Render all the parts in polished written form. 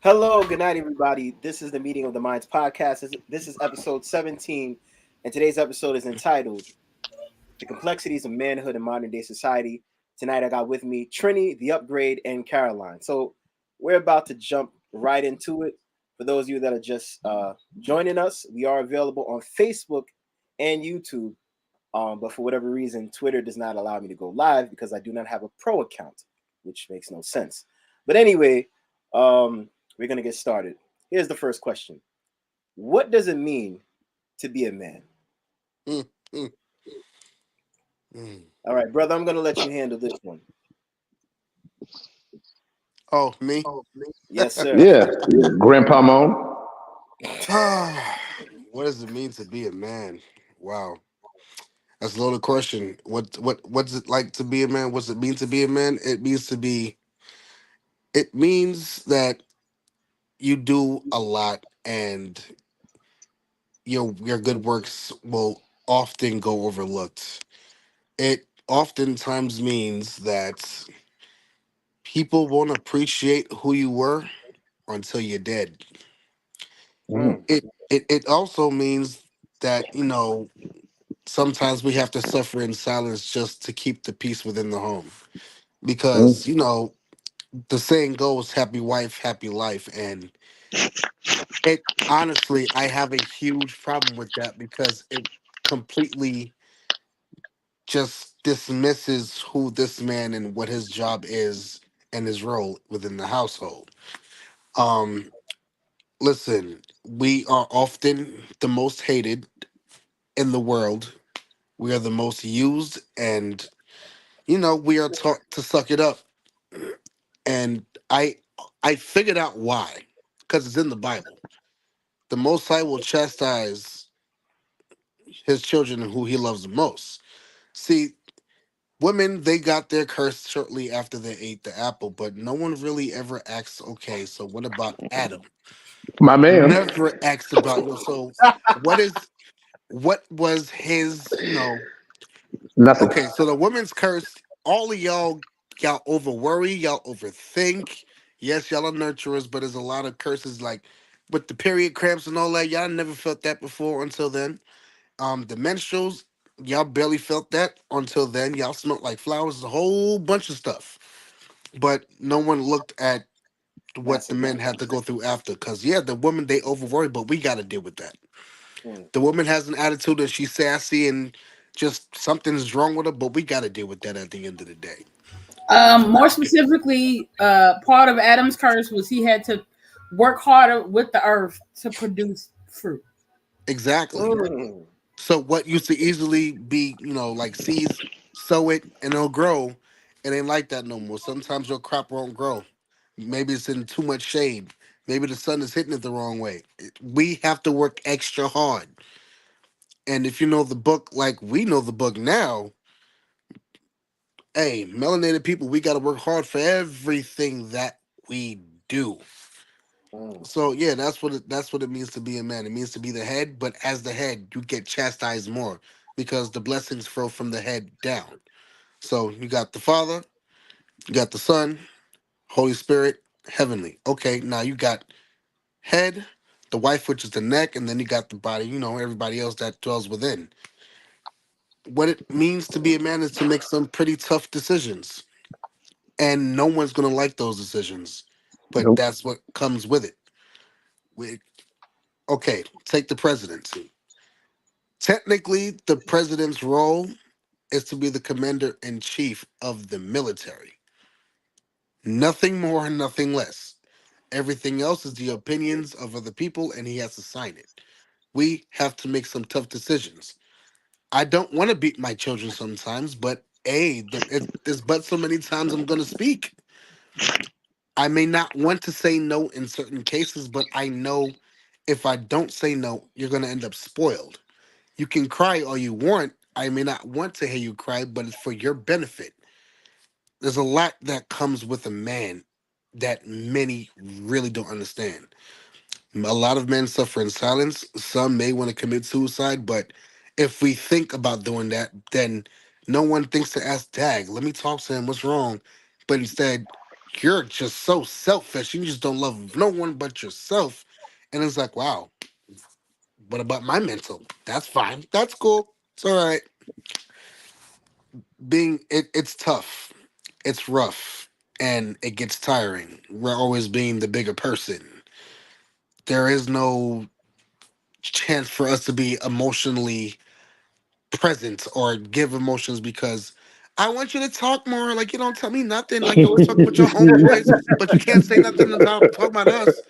Hello, good night, everybody. This is the Meeting of the Minds podcast. This is episode 17, and today's episode is entitled The Complexities of Manhood in Modern Day Society. Tonight, I got with me Trini, The Upgrade, and Caroline. So, we're about to jump right into it. For those of you that are just joining us, we are available on Facebook and YouTube. But for whatever reason, Twitter does not allow me to go live because I do not have a pro account, which makes no sense. But anyway, we're going to get started. Here's the first question. What does it mean to be a man? Mm, mm, mm. All right, brother, I'm going to let you handle this one. Oh, me? Yes, sir. Yeah, Grandpa Moan. What does it mean to be a man? Wow, that's a loaded question. What's it like to be a man? What's it mean to be a man? It means to be. It means that you do a lot, and your good works will often go overlooked. It oftentimes means that people won't appreciate who you were until you're dead. Mm, It also means that sometimes we have to suffer in silence just to keep the peace within the home, because Mm. the saying goes, happy wife, happy life. And it honestly, I have a huge problem with that because it completely just dismisses who this man and what his job is and his role within the household. um Listen, we are often the most hated in the world. We are the most used, and we are taught to suck it up. And I figured out why, because it's in the Bible. The Most High will chastise his children and who he loves the most. See, women, they got their curse shortly after they ate the apple, but no one really ever asks, okay, so what about Adam? My man. Never asked about, so what is what was his, Nothing. okay, so the woman's curse, all of y'all over worry, y'all overthink. Yes, y'all are nurturers, but there's a lot of curses like with the period cramps and all that. Y'all never felt that before until then. The menstruals, y'all barely felt that until then. Y'all smelled like flowers, a whole bunch of stuff. But no one looked at what the massive men man. had to go through after. Cause yeah, the women they over worry, but we gotta deal with that. Mm, The woman has an attitude and she's sassy and just something's wrong with her, but we got to deal with that at the end of the day. More specifically, part of Adam's curse was he had to work harder with the earth to produce fruit. Exactly. mm, So what used to easily be, like seeds, sow it and it'll grow. It ain't like that no more. Sometimes your crop won't grow. Maybe it's in too much shade. Maybe the sun is hitting it the wrong way. We have to work extra hard. And if you know the book like we know the book now, hey, melanated people, we got to work hard for everything that we do. mm. So yeah, that's what it means to be a man. It means to be the head, but as the head, you get chastised more because the blessings flow from the head down. So you got the Father, you got the Son, Holy Spirit, heavenly. Okay, now you got head, the wife, which is the neck, and then you got the body. Everybody else that dwells within. What it means to be a man is to make some pretty tough decisions, and no one's gonna like those decisions, but Nope. that's what comes with it. We, okay, take the presidency. Technically, the president's role is to be the commander in chief of the military. Nothing more, nothing less. Everything else is the opinions of other people, and he has to sign it. We have to make some tough decisions. I don't want to beat my children sometimes, but there's but so many times I'm going to speak. I may not want to say no in certain cases, but I know if I don't say no, you're going to end up spoiled. You can cry all you want. I may not want to hear you cry, but it's for your benefit. There's a lot that comes with a man that many really don't understand. A lot of men suffer in silence. Some may want to commit suicide, but if we think about doing that, then no one thinks to ask, Dag, let me talk to him. What's wrong? But instead, you're just so selfish. You just don't love no one but yourself. And it's like, wow, what about my mental? That's fine. That's cool. It's all right. It's tough. It's rough. And it gets tiring. We're always being the bigger person. There is no chance for us to be emotionally present or give emotions because I want you to talk more. Like you don't tell me nothing. Like you're always talking about your homeboys, but you can't say nothing about talk about us.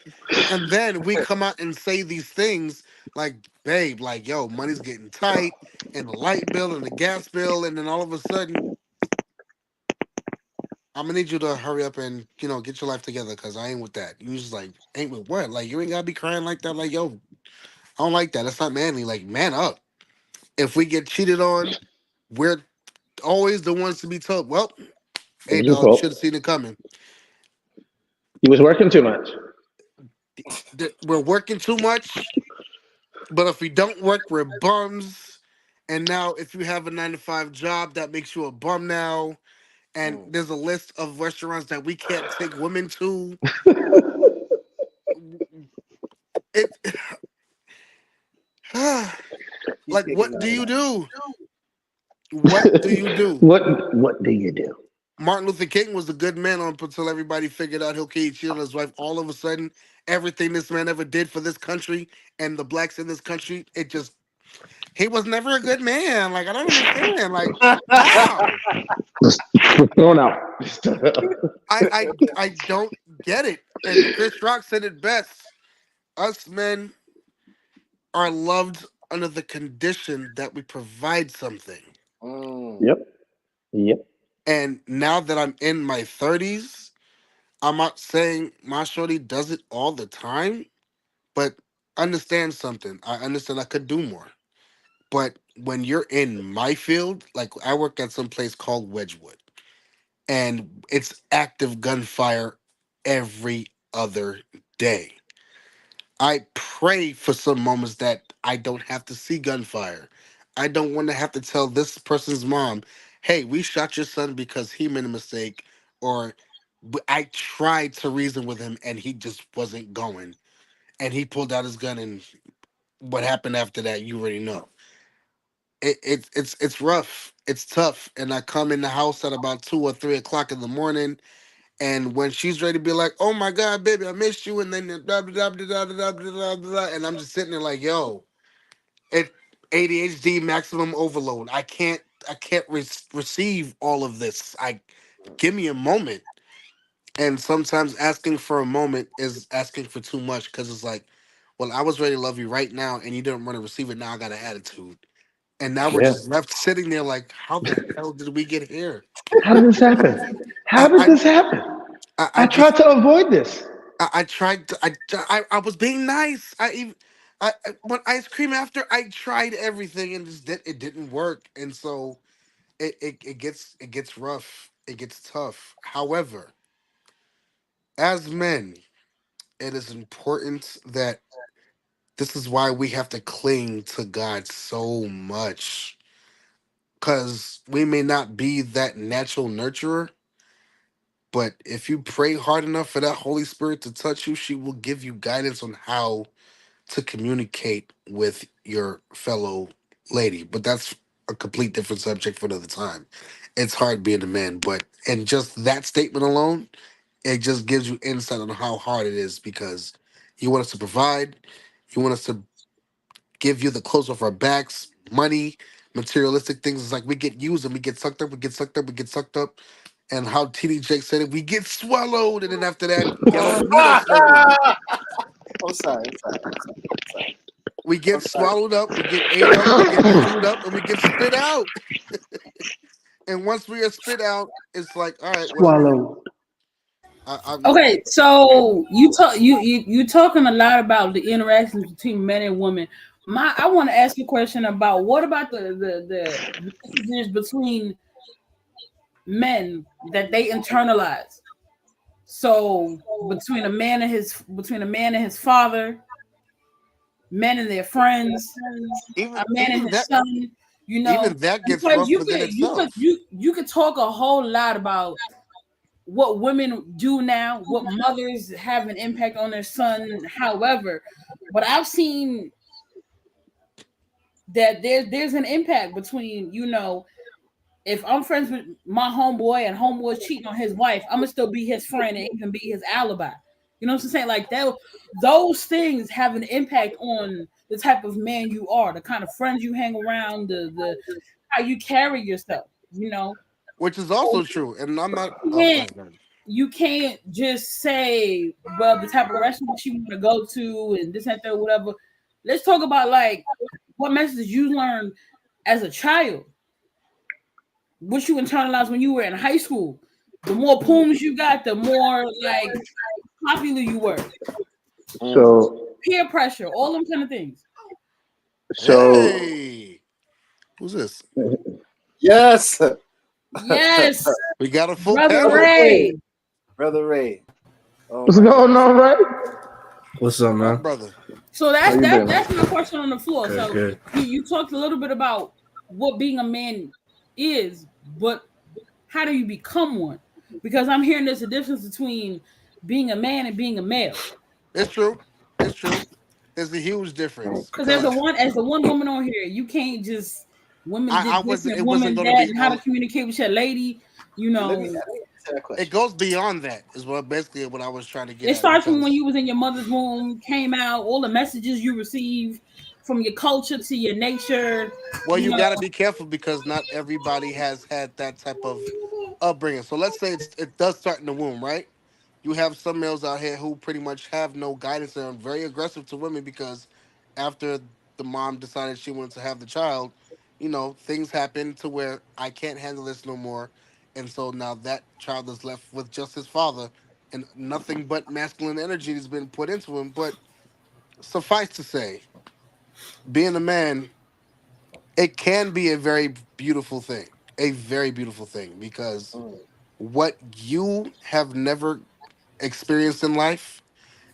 And then we come out and say these things like, babe, like yo, money's getting tight, and the light bill and the gas bill, and then all of a sudden, I'm gonna need you to hurry up and get your life together because I ain't with that. You just like ain't with what? Like you ain't gotta be crying like that. Like yo, I don't like that. That's not manly. Like man up. If we get cheated on, we're always the ones to be told, well, It hey, was your dog, you should fault. have seen it coming. He was working too much. We're working too much, but if we don't work, we're bums. And now, if you have a 9 to 5 job, that makes you a bum now. And there's a list of restaurants that we can't take women to. It, He's like, kicking what do out. you do? What do you do? What do you do? Martin Luther King was a good man until everybody figured out he cheated on his wife. All of a sudden, everything this man ever did for this country and the blacks in this country, he was never a good man. Like, I don't understand. Like, how? Thrown out. I don't get it. And Chris Rock said it best. Us men are loved under the condition that we provide something. Yep. Yep. And now that I'm in my 30s, I'm not saying my shorty does it all the time, but understand something. I understand I could do more. But when you're in my field, like I work at some place called Wedgwood, and it's active gunfire every other day. I pray for some moments that I don't have to see gunfire. I don't want to have to tell this person's mom, hey, we shot your son because he made a mistake, or I tried to reason with him and he just wasn't going. And he pulled out his gun, and what happened after that, you already know. It's rough. It's tough. And I come in the house at about 2 or 3 o'clock in the morning, and when she's ready to be like, "Oh my God, baby, I missed you," and then blah blah blah blah blah blah blah blah, and I'm just sitting there like, "Yo, it ADHD maximum overload. I can't receive all of this. Give me a moment." And sometimes asking for a moment is asking for too much because it's like, well, I was ready to love you right now, and you didn't want to receive it. Now I got an attitude, and now we're Yeah. just left sitting there like, how the hell did we get here? How did this happen? How I did I this happen? I I just tried to avoid this. I tried to, I was being nice. I want ice cream after. I tried everything and it didn't work. And so it gets rough. It gets tough. However, as men, it is important that this is why we have to cling to God so much. Cause we may not be that natural nurturer, but if you pray hard enough for that Holy Spirit to touch you, she will give you guidance on how to communicate with your fellow lady. But that's a complete different subject for another time. It's hard being a man, but and just that statement alone, it just gives you insight on how hard it is because you want us to provide, you want us to give you the clothes off our backs, money, materialistic things. It's like we get used and we get sucked up, we get sucked up, we get sucked up. And how TD Jake said it, we get swallowed, and then after that, you don't need us no more. I'm sorry. I'm sorry. We I'm get sorry. swallowed up, we get ate up, we get chewed up, and we get spit out. And once we are spit out, it's like, all right, well, Swallow. I'm Okay, so you talking a lot about the interactions between men and women. I want to ask you a question about what about the messages between men that they internalize. So between a man and his father, men and their friends, a even man and even his that son, you know, even that gets because rough within itself. you could talk a whole lot about what women do now, what mothers have an impact on their son, however. But I've seen that there's an impact between, if I'm friends with my homeboy and homeboy's cheating on his wife, I'm gonna still be his friend and even be his alibi. You know what I'm saying? Like that, those things have an impact on the type of man you are, the kind of friends you hang around, the how you carry yourself. Which is also true. And I'm not. You Oh, go can't, ahead. Go ahead. you can't just say, well, the type of restaurant you want to go to and this and that, whatever. Let's talk about like what messages you learned as a child, what you internalized when you were in high school. The more pooms you got, the more like popular you were. So, Peer pressure, all them kind of things. so, Hey, who's this? Yes, Yes, We got a full brother panel. Ray. brother Ray. Oh what's my going goodness. on, right? What's up, My man? brother. So How that's you that. been? That's my question on the floor. Good, So good. you talked a little bit about what being a man is, but how do you become one? Because I'm hearing there's a difference between being a man and being a male. It's true. It's true. There's a huge difference Because there's a because one as the one woman on here, you can't just women I did this wasn't. and It wasn't women going to that be and how no. to communicate with your lady. You Let know, me answer that It question. goes beyond that. Is what basically what I was trying to get it at starts from when because you was in your mother's womb, came out, all the messages you receive from your culture to your nature. well, You you know, got to be careful because not everybody has had that type of upbringing. So let's say it does start in the womb, right? You have some males out here who pretty much have no guidance and are very aggressive to women because after the mom decided she wanted to have the child, things happen to where I can't handle this no more. And so now that child is left with just his father and nothing but masculine energy has been put into him. But suffice to say, being a man, it can be a very beautiful thing. A very beautiful thing because Mm. what you have never experienced in life,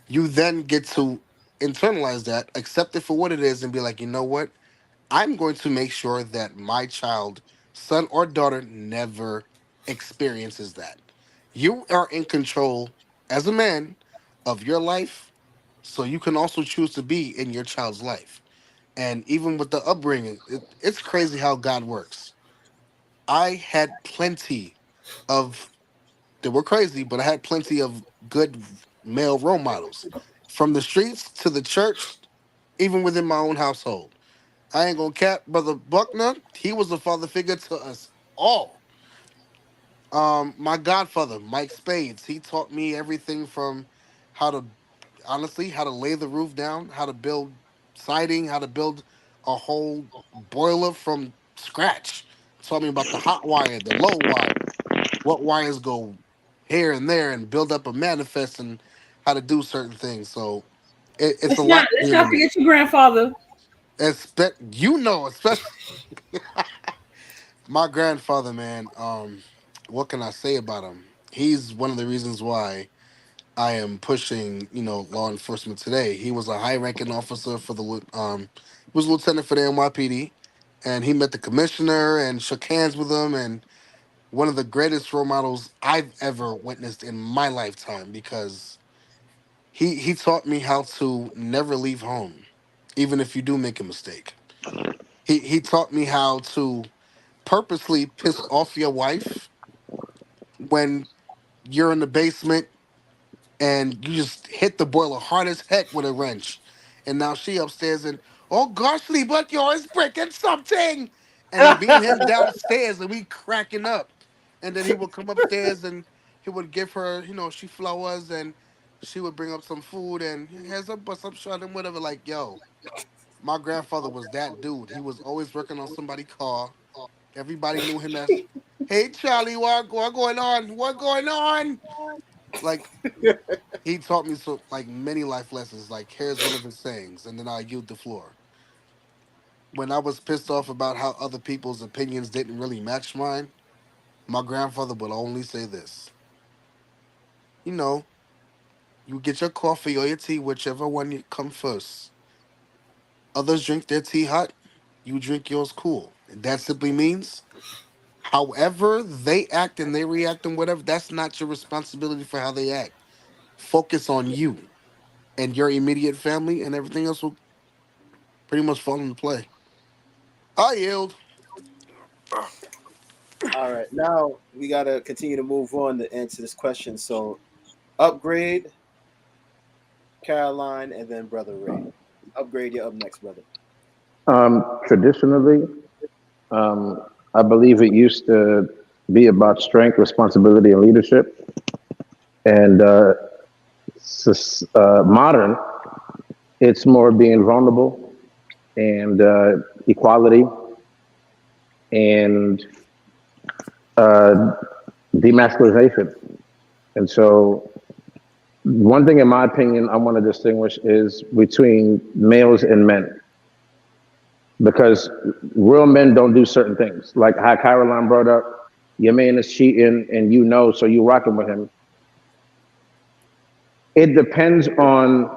you then get to internalize that, accept it for what it is, and be like, you know what? I'm going to make sure that my child, son or daughter, never experiences that. You are in control as a man of your life, so you can also choose to be in your child's life. And even with the upbringing, it's crazy how God works. I had plenty of they were crazy, but I had plenty of good male role models. From the streets to the church, even within my own household. I ain't gonna cap, brother Buckner. He was a father figure to us all. My godfather, Mike Spades, he taught me everything from how to, honestly, how to lay the roof down, how to build siding, how to build a whole boiler from scratch. Taught me about the hot wire, the low wire, what wires go here and there, and build up a manifest and how to do certain things. So it's a let's not lot let's being a not man. forget your grandfather. Especially my grandfather, man. What can I say about him? He's one of the reasons why I am pushing, law enforcement today. He was a high-ranking officer for he was a lieutenant for the NYPD, and he met the commissioner and shook hands with him, and one of the greatest role models I've ever witnessed in my lifetime because he taught me how to never leave home, even if you do make a mistake. He taught me how to purposely piss off your wife when you're in the basement and you just hit the boiler hard as heck with a wrench. And now she upstairs and, oh goshly, but yours breaking something. And then me and him downstairs and we cracking up. And then he would come upstairs and he would give her, she flowers and she would bring up some food and here's a bust up shot and whatever. Like, yo, my grandfather was that dude. He was always working on somebody's car. Everybody knew him as, hey Charlie, what going on? What going on? Like he taught me so like many life lessons. Like here's one of his sayings, and then I yield the floor. When I was pissed off about how other people's opinions didn't really match mine, my grandfather would only say this. You know, you get your coffee or your tea, whichever one you come first. Others drink their tea hot, you drink yours cool. And that simply means However they act and they react and whatever, that's not your responsibility for how they act. Focus on you and your immediate family, and everything else will pretty much fall into play. I yield. All right, now we gotta continue to move on to answer this question. So, upgrade, Caroline, and then Brother Ray. Upgrade, you're up next, brother. Traditionally, I believe it used to be about strength, responsibility, and leadership. And modern, it's more being vulnerable and equality and uh, demasculization. And so, one thing, in my opinion, I want to distinguish is between males and men, because real men don't do certain things. Like how Caroline brought up, your man is cheating and you know, so you rocking with him. It depends on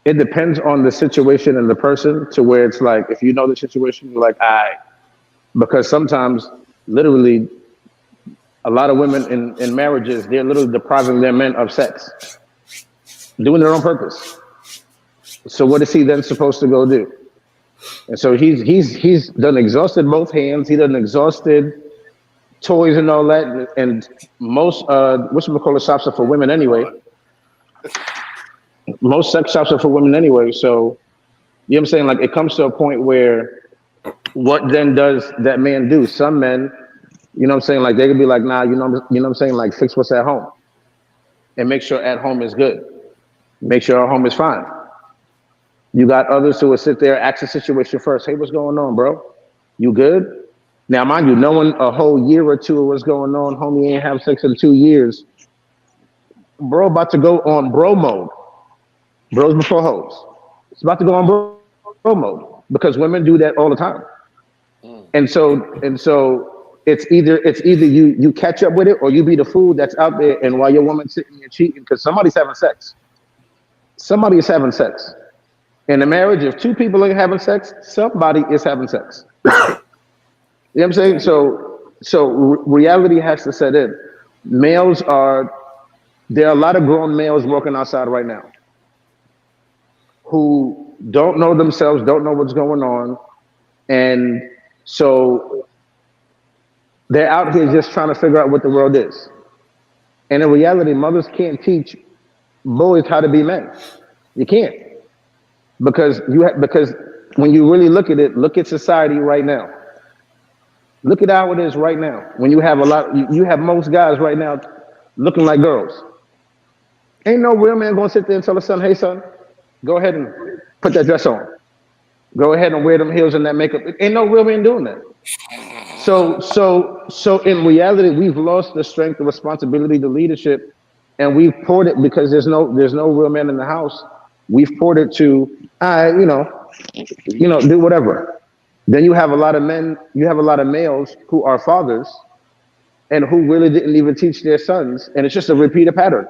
it depends on the situation and the person, to where it's like, if you know the situation, you're like, all right. Because sometimes, literally, a lot of women in marriages, they're literally depriving their men of sex, doing it on purpose. So what is he then supposed to go do? And so he's done exhausted both hands. He done exhausted toys and all that. And most what's we call it, shops are for women anyway. Most sex shops are for women anyway. So you know what I'm saying? Like, it comes to a point where, what then does that man do? Some men, you know what I'm saying, like, they could be like, nah, you know what I'm saying, like, fix what's at home and make sure at home is good. Make sure our home is fine. You got others who will sit there, ask the situation first. Hey, what's going on, bro? You good? Now, mind you, knowing a whole year or two of what's going on, homie ain't have sex in 2 years, bro, about to go on bro mode. Bros before hoes. It's about to go on bro mode, because women do that all the time. And so it's either you catch up with it, or you be the fool that's out there, and while your woman's sitting there cheating because somebody's having sex. Somebody is having sex. In a marriage, if two people are having sex, somebody is having sex. You know what I'm saying? So reality has to set in. Males are There are a lot of grown males walking outside right now who don't know themselves, don't know what's going on, and so they're out here just trying to figure out what the world is. And in reality, mothers can't teach boys how to be men. You can't, because when you really look at it, look at society right now. Look at how it is right now. When you have you have most guys right now looking like girls. Ain't no real man gonna sit there and tell his son, "Hey, son, go ahead and put that dress on. Go ahead and wear them heels and that makeup." Ain't no real man doing that. So in reality, we've lost the strength, the responsibility, the leadership, and we've poured it, because there's no real man in the house. We've poured it to, do whatever. Then you have a lot of men, you have a lot of males who are fathers and who really didn't even teach their sons, and it's just a repeated pattern.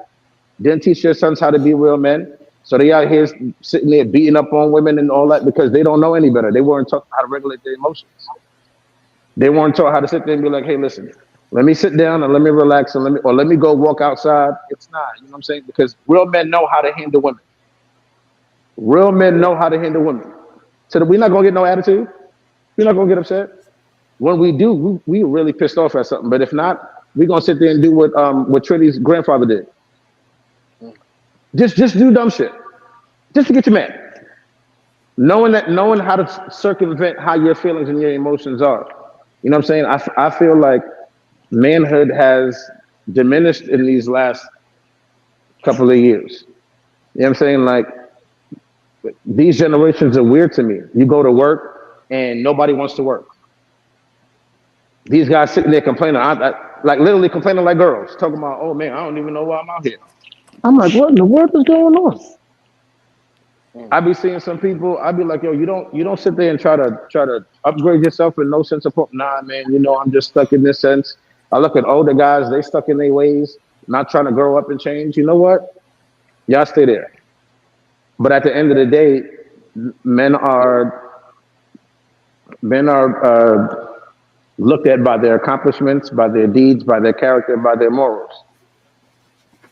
Didn't teach their sons how to be real men, so they out here sitting there beating up on women and all that, because they don't know any better. They weren't taught how to regulate their emotions. They weren't taught how to sit there and be like, "Hey, listen, let me sit down and let me relax, and let me go walk outside." It's not, you know what I'm saying? Because real men know how to handle women. Real men know how to handle women. So that we're not gonna get no attitude. We're not gonna get upset. When we do, we really pissed off at something. But if not, we're gonna sit there and do what Trinity's grandfather did. Just do dumb shit, just to get you mad. Knowing how to circumvent how your feelings and your emotions are. You know what I'm saying? I feel like manhood has diminished in these last couple of years. You know what I'm saying? Like, these generations are weird to me. You go to work and nobody wants to work. These guys sitting there complaining, like literally complaining like girls, talking about, "Oh man, I don't even know why I'm out here." I'm like, what in the world is going on? I be seeing some people. I be like, "Yo, you don't sit there and try to upgrade yourself in no sense of point." Nah, man. I'm just stuck in this sense. I look at older guys; they stuck in their ways, not trying to grow up and change. You know what? Y'all stay there. But at the end of the day, men are men are looked at by their accomplishments, by their deeds, by their character, by their morals.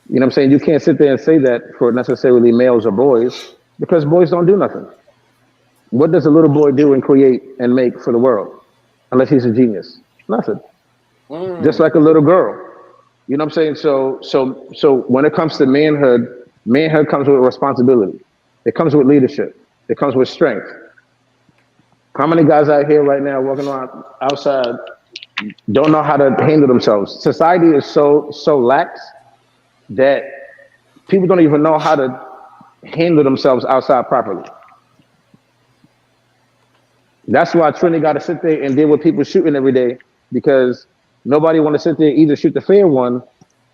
You know what I'm saying? You can't sit there and say that for necessarily males or boys, because boys don't do nothing. What does a little boy do and create and make for the world? Unless he's a genius. Nothing. Just like a little girl. You know what I'm saying? So when it comes to manhood, manhood comes with responsibility. It comes with leadership. It comes with strength. How many guys out here right now walking around outside don't know how to handle themselves? Society is so lax that people don't even know how to handle themselves outside properly. That's why Trinity got to sit there and deal with people shooting every day, because nobody want to sit there and either shoot the fair one,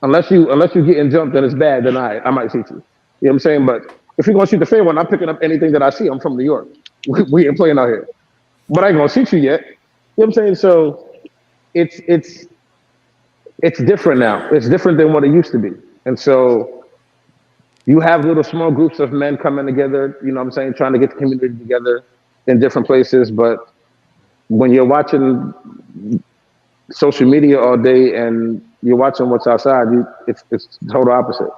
unless you getting jumped and it's bad, then I might shoot you. You know what I'm saying? But if you're gonna shoot the fair one, I'm picking up anything that I see. I'm from New York. We ain't playing out here. But I ain't gonna shoot you yet. You know what I'm saying? So it's different now. It's different than what it used to be. And so you have little small groups of men coming together, you know what I'm saying, trying to get the community together in different places. But when you're watching social media all day and you're watching what's outside, it's the total opposite.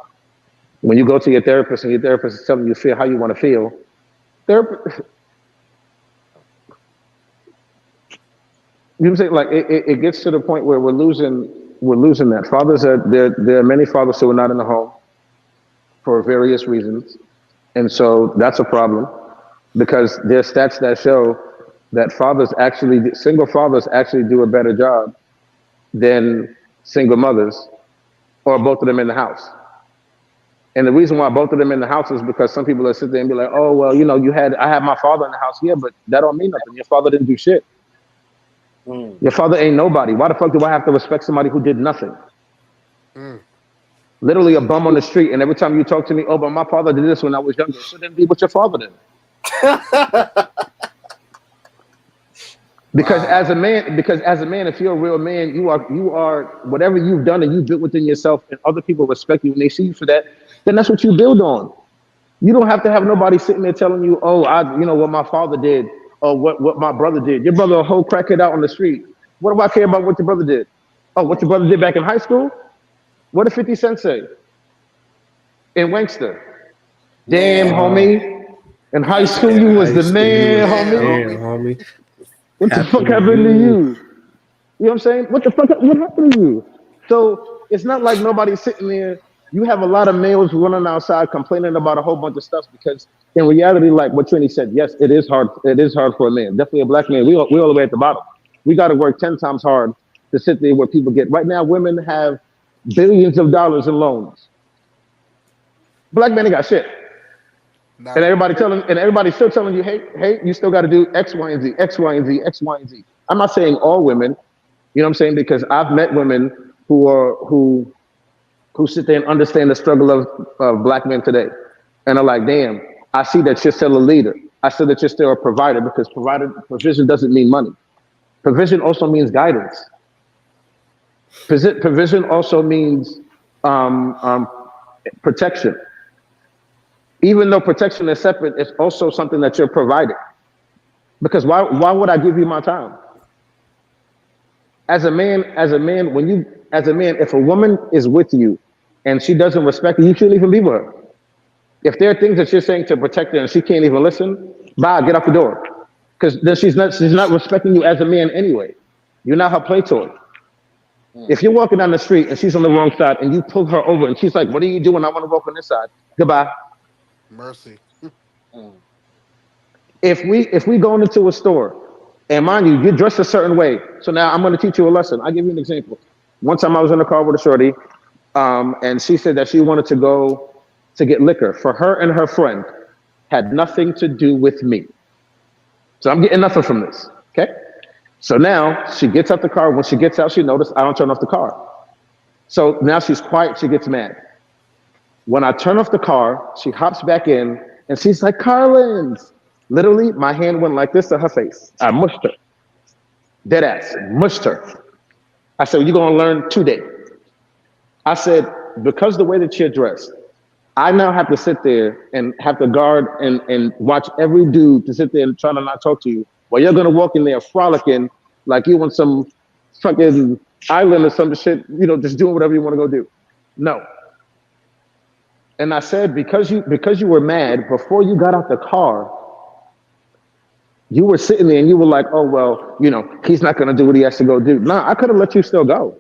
When you go to your therapist and your therapist is telling you feel how you want to feel, therapist, you know what I'm saying? Like it gets to the point where we're losing that. Fathers there are many fathers who are not in the home for various reasons. And so that's a problem, because there's stats that show that single fathers actually do a better job than single mothers, or both of them in the house. And the reason why both of them in the house is because some people will sit there and be like, oh, well, you know, I had my father in the house. Yeah, but that don't mean nothing. Your father didn't do shit. Your father ain't nobody. Why the fuck do I have to respect somebody who did nothing? Literally a bum on the street, and every time you talk to me, oh, but my father did this when I was younger. So then be what your father did. Because as a man, if you're a real man, you are whatever you've done and you built within yourself, and other people respect you and they see you for that, then that's what you build on. You don't have to have nobody sitting there telling you, oh, you know what my father did, or what my brother did. Your brother a whole crackhead out on the street. What do I care about what your brother did? Oh, what your brother did back in high school? What did 50 Cent say? In Wankster. Damn, homie. In high school, you was the man, homie. Damn, homie. What the fuck happened to you? You know what I'm saying? What happened to you? So it's not like nobody's sitting there. You have a lot of males running outside complaining about a whole bunch of stuff, because in reality, like what Trini said, yes, it is hard. It is hard for a man. Definitely a black man. We all the way at the bottom. We got to work 10 times hard to sit there where people get. Right now, women have billions of dollars in loans. Black men ain't got shit. And everybody's still telling you, hey, you still got to do X, Y, and Z, X, Y, and Z, X, Y, and Z. I'm not saying all women, you know what I'm saying? Because I've met women who sit there and understand the struggle of black men today. And are like, damn, I see that you're still a leader. I see that you're still a provider, because provision doesn't mean money. Provision also means guidance. Provision also means protection. Even though protection is separate, it's also something that you're providing. Because why would I give you my time? As a man, if a woman is with you and she doesn't respect you, you shouldn't even be with her. If there are things that you're saying to protect her and she can't even listen, bye, get out the door. Because then she's not respecting you as a man anyway. You're not her play toy. If you're walking down the street and she's on the wrong side and you pull her over and she's like, what are you doing? I want to walk on this side. Goodbye. Mercy. If we go into a store, and mind you, you're dressed a certain way. So now I'm going to teach you a lesson. I'll give you an example. One time I was in the car with a shorty, and she said that she wanted to go to get liquor for her and her friend. Had nothing to do with me. So I'm getting nothing from this, okay? So now she gets out the car. When she gets out, she noticed I don't turn off the car. So now she's quiet, she gets mad. When I turn off the car, she hops back in and she's like, Carlins. Literally, my hand went like this to her face. I mushed her. Dead ass, mushed her. I said, well, you're gonna learn today. I said, because the way that you're dressed, I now have to sit there and have to guard and watch every dude to sit there and try to not talk to you. While you're gonna walk in there frolicking like you in some fucking island or some shit, just doing whatever you want to go do. No. And I said, because you were mad before you got out the car, you were sitting there and you were like, oh well, he's not gonna do what he has to go do. Nah, I could have let you still go,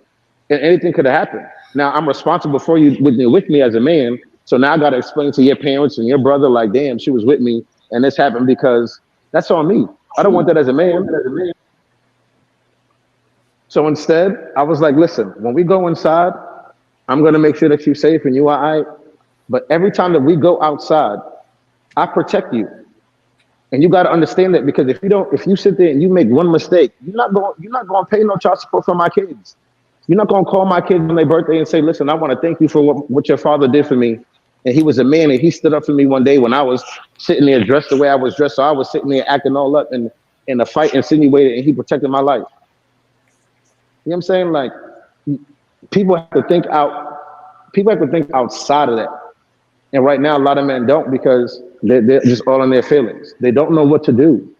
and anything could have happened. Now I'm responsible for you with me as a man. So now I got to explain to your parents and your brother, like, damn, she was with me, and this happened because that's on me. I don't want that as a man. So instead, I was like, listen, when we go inside, I'm gonna make sure that you're safe and you are all right. But every time that we go outside, I protect you. And you got to understand that, because if you sit there and you make one mistake, you're not going to pay no child support for my kids. You're not going to call my kids on their birthday and say, listen, I want to thank you for what your father did for me. And he was a man and he stood up for me one day when I was sitting there dressed the way I was dressed. So I was sitting there acting all up and in a fight insinuated, and he protected my life. You know what I'm saying? Like, people have to think outside of that. And right now, a lot of men don't, because they're just all in their feelings. They don't know what to do.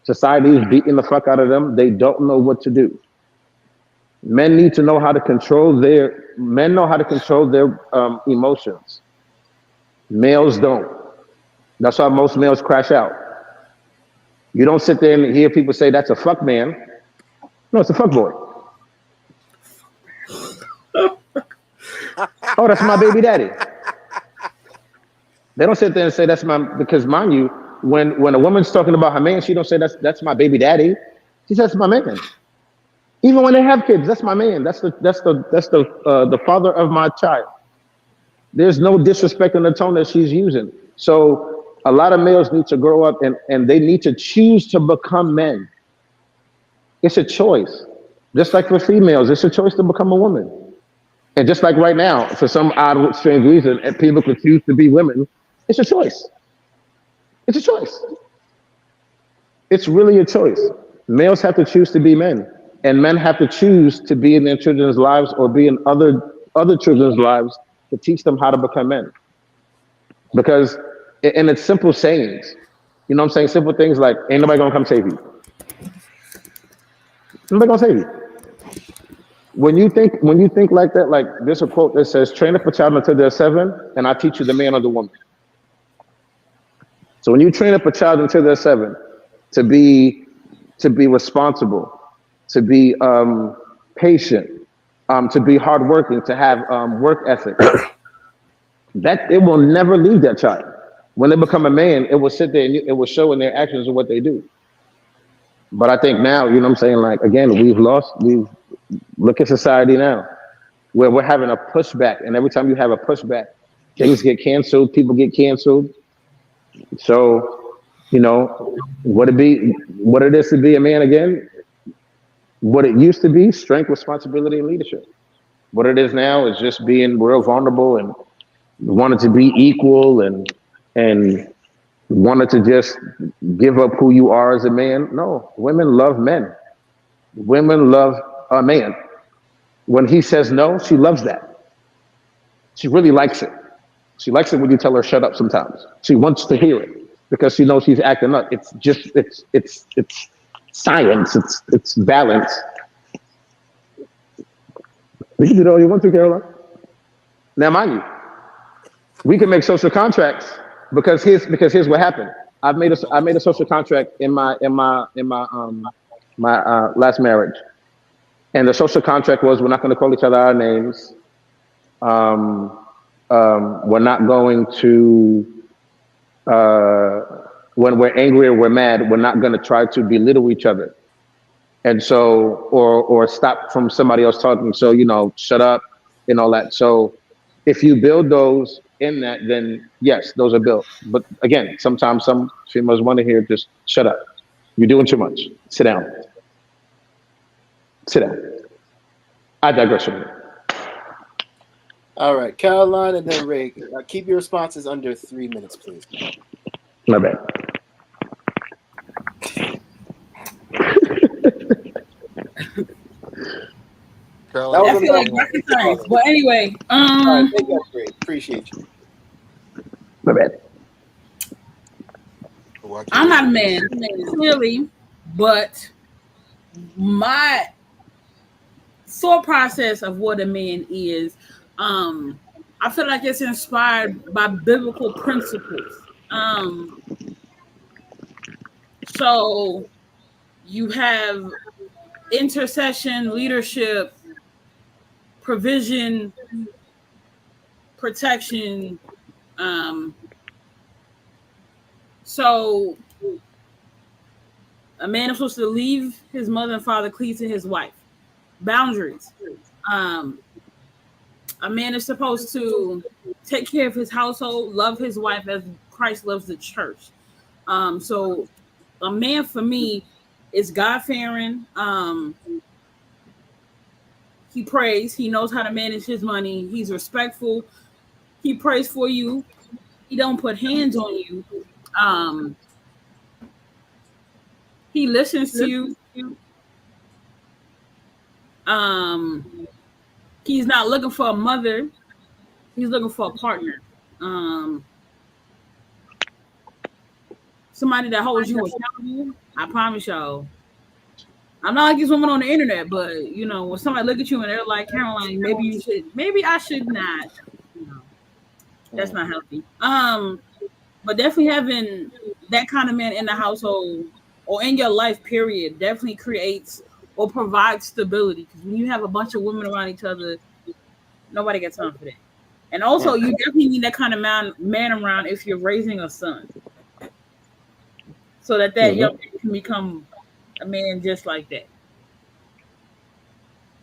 Society is beating the fuck out of them. They don't know what to do. Men need to know how to control their emotions. Males don't. That's why most males crash out. You don't sit there and hear people say that's a fuck man. No, it's a fuck boy. Oh, that's my baby daddy. They don't sit there and say that's because mind you, when a woman's talking about her man, she don't say that's my baby daddy. She says my man. Even when they have kids, that's my man. That's the father of my child. There's no disrespect in the tone that she's using. So a lot of males need to grow up and they need to choose to become men. It's a choice. Just like for females, it's a choice to become a woman. And just like right now, for some odd, strange reason, and people could choose to be women, it's a choice. It's a choice. It's really a choice. Males have to choose to be men, and men have to choose to be in their children's lives or be in other children's lives to teach them how to become men. Because, and it's simple sayings. You know what I'm saying? Simple things like, ain't nobody gonna come save you. Nobody gonna save you. When you think like that, like there's a quote that says, train up a child until they're 7, and I teach you the man or the woman. So when you train up a child until they're 7 to be responsible, to be patient, to be hardworking, to have work ethic, that it will never leave that child. When they become a man, it will sit there and it will show in their actions of what they do. But I think now, you know what I'm saying? Like, again, look at society now, where we're having a pushback, and every time you have a pushback, things get canceled, people get canceled. So, what it is to be a man again, what it used to be, strength, responsibility, and leadership. What it is now is just being real vulnerable and wanted to be equal and wanted to just give up who you are as a man. No, women love men. Women love a man. When he says no, she loves that. She really likes it. She likes it when you tell her shut up sometimes. She wants to hear it because she knows she's acting up. It's science. It's balance. We can do that all you want to, Caroline. Now, mind you, we can make social contracts because here's what happened. I made a social contract in my last marriage, and the social contract was we're not going to call each other our names. We're not going to when we're angry or we're mad, we're not going to try to belittle each other, and so or stop from somebody else talking. So shut up and all that. So if you build those in that, then yes, those are built. But again, sometimes some females want to hear just shut up. You're doing too much. Sit down. Sit down. I digress from here. All right, Caroline and then Ray. Keep your responses under 3 minutes, please. My bad. Caroline, I feel like rocket science. But anyway, all right, thank you, Ray. Appreciate you. My bad. I'm not a man, clearly, but my thought process of what a man is, I feel like it's inspired by biblical principles. So you have intercession, leadership, provision, protection. Um, so a man is supposed to leave his mother and father, cleave to his wife. Boundaries. Um, a man is supposed to take care of his household, love his wife as Christ loves the church. So a man for me is God fearing. He prays. He knows how to manage his money. He's respectful. He prays for you. He don't put hands on you. Um, he listens to you. Um, he's not looking for a mother. He's looking for a partner. Um, somebody that holds you accountable. I promise y'all. I'm not like these women on the internet, but you know, when somebody look at you and they're like, Caroline, maybe I should not. You know, that's not healthy. But definitely having that kind of man in the household or in your life, period, definitely creates or provides stability. Because when you have a bunch of women around each other, nobody got time for that. And also, you definitely need that kind of man around if you're raising a son, so that young man can become a man just like that.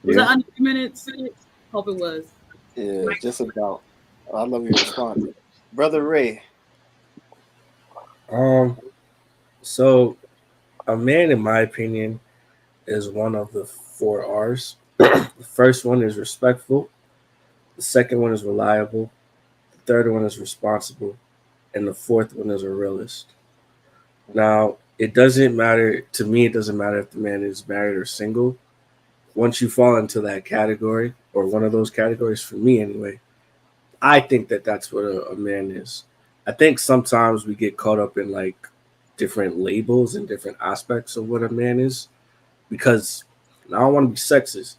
Was that under 2 minutes? Hope it was. Yeah, just about. I love your response, Brother Ray. So a man, in my opinion, is one of the 4 R's. The first one is respectful. The second one is reliable. The third one is responsible. And the fourth one is a realist. Now, it doesn't matter, to me, it doesn't matter if the man is married or single. Once you fall into that category, or one of those categories, for me anyway, I think that that's what a man is. I think sometimes we get caught up in like different labels and different aspects of what a man is, because I don't want to be sexist,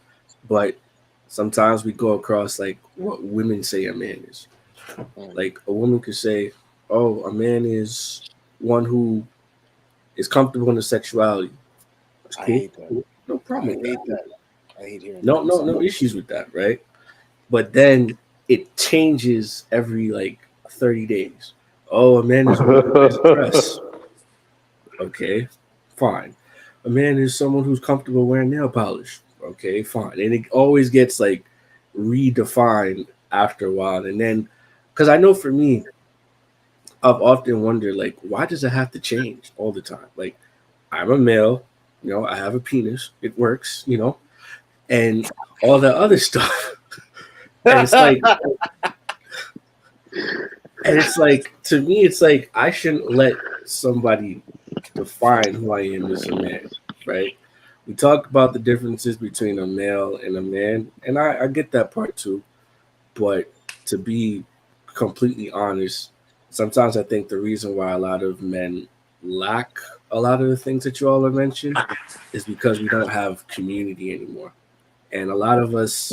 but sometimes we go across like what women say a man is. Like a woman could say, "Oh, a man is one who is comfortable in his sexuality." That's cool. I hate that. No problem. I hate that. I hate hearing no issues with that, right? But then it changes every like 30 days. Oh, a man is one who wears a dress. Okay, fine. A man is someone who's comfortable wearing nail polish. Okay, fine. And it always gets like redefined after a while. And then, because I know for me, I've often wondered, like, why does it have to change all the time? Like, I'm a male, I have a penis, it works, and all that other stuff. And it's like, to me, it's like I shouldn't let somebody define who I am as a man, right? We talk about the differences between a male and a man, and I get that part too. But to be completely honest, sometimes I think the reason why a lot of men lack a lot of the things that you all have mentioned is because we don't have community anymore. And a lot of us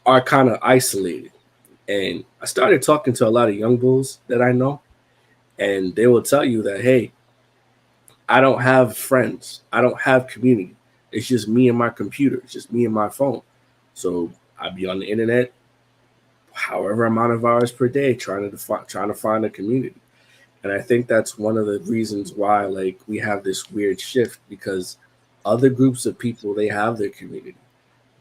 are kind of isolated. And I started talking to a lot of young bulls that I know, and they will tell you that, hey, I don't have friends. I don't have community. It's just me and my computer. It's just me and my phone. So I'd be on the internet however amount of hours per day trying to find a community. And I think that's one of the reasons why like we have this weird shift, because other groups of people, they have their community.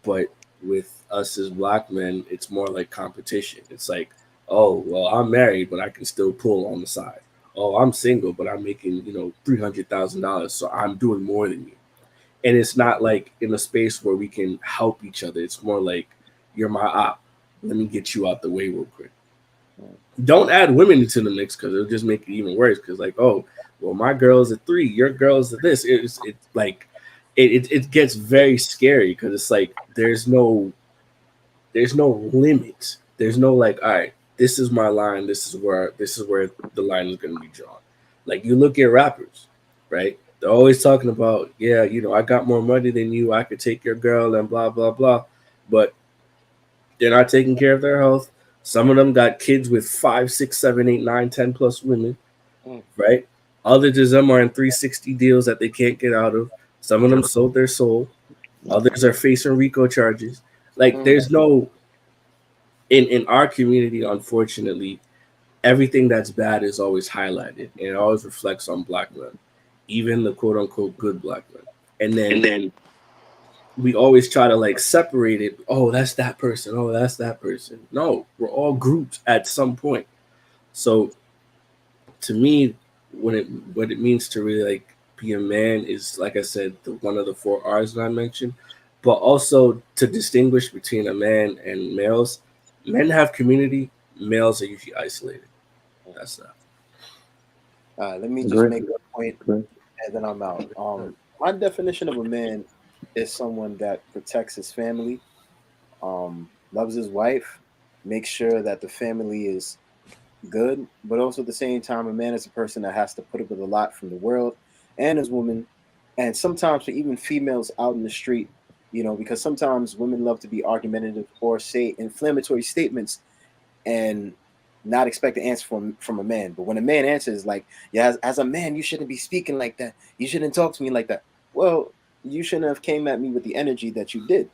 But with us as Black men, it's more like competition. It's like, oh, well, I'm married, but I can still pull on the side. Oh, I'm single, but I'm making, $300,000, so I'm doing more than you. And it's not like in a space where we can help each other. It's more like, you're my op. Let me get you out the way real quick. Don't add women into the mix, because it'll just make it even worse. Because like, oh, well, my girl's a 3, your girl's a this. It's like it gets very scary, because it's like there's no limit. There's no like, all right, this is my line. This is where the line is going to be drawn. Like you look at rappers, right? They're always talking about, yeah, I got more money than you. I could take your girl and blah blah blah. But they're not taking care of their health. Some of them got kids with 5, 6, 7, 8, 9, 10 plus women, Mm. right? Others of them are in 360 deals that they can't get out of. Some of them sold their soul. Others are facing RICO charges. Like, Mm. there's no in our community, unfortunately, everything that's bad is always highlighted, and it always reflects on black men, even the quote unquote good black men. And And then then we always try to like separate it. Oh, that's that person. Oh, that's that person. No, we're all grouped at some point. So to me, what it means to really like be a man is, like I said, one of the 4 R's that I mentioned, but also to distinguish between a man and males. Men have community. Males are usually isolated. That's that. let me just Agree. make a point, Agree. and then I'm out. My definition of a man is someone that protects his family, loves his wife, makes sure that the family is good, but also at the same time, a man is a person that has to put up with a lot from the world and his woman, and sometimes for even females out in the street, because sometimes women love to be argumentative or say inflammatory statements and not expect an answer from a man. But when a man answers like, "Yeah, as a man, you shouldn't be speaking like that. You shouldn't talk to me like that." Well, you shouldn't have came at me with the energy that you did.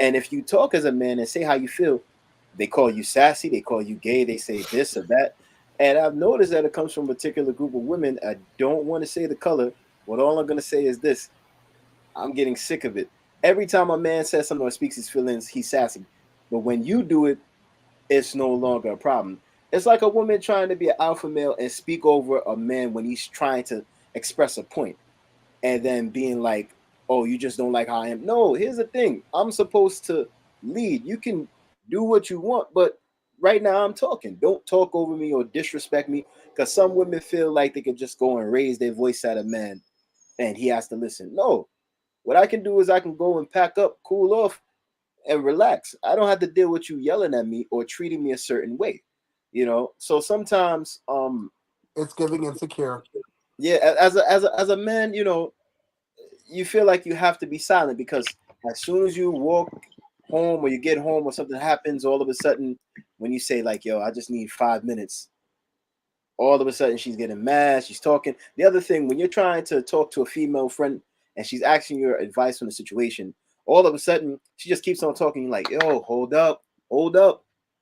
And if you talk as a man and say how you feel, they call you sassy, they call you gay, they say this or that. And I've noticed that it comes from a particular group of women. I don't want to say the color, but all I'm going to say is this: I'm getting sick of it. Every time a man says something or speaks his feelings, he's sassy. But when you do it, it's no longer a problem. It's like a woman trying to be an alpha male and speak over a man when he's trying to express a point, and then being like, "Oh, you just don't like how I am." No, here's the thing: I'm supposed to lead. You can do what you want, but right now I'm talking. Don't talk over me or disrespect me, because some women feel like they can just go and raise their voice at a man, and he has to listen. No, what I can do is I can go and pack up, cool off, and relax. I don't have to deal with you yelling at me or treating me a certain way. So sometimes, It's giving insecure. yeah, as a man, you feel like you have to be silent, because as soon as you walk home or you get home or something happens, all of a sudden, when you say like, "Yo, I just need 5 minutes," all of a sudden she's getting mad, she's talking. The other thing, when you're trying to talk to a female friend and she's asking your advice on the situation, all of a sudden she just keeps on talking. You're like, "Yo, hold up,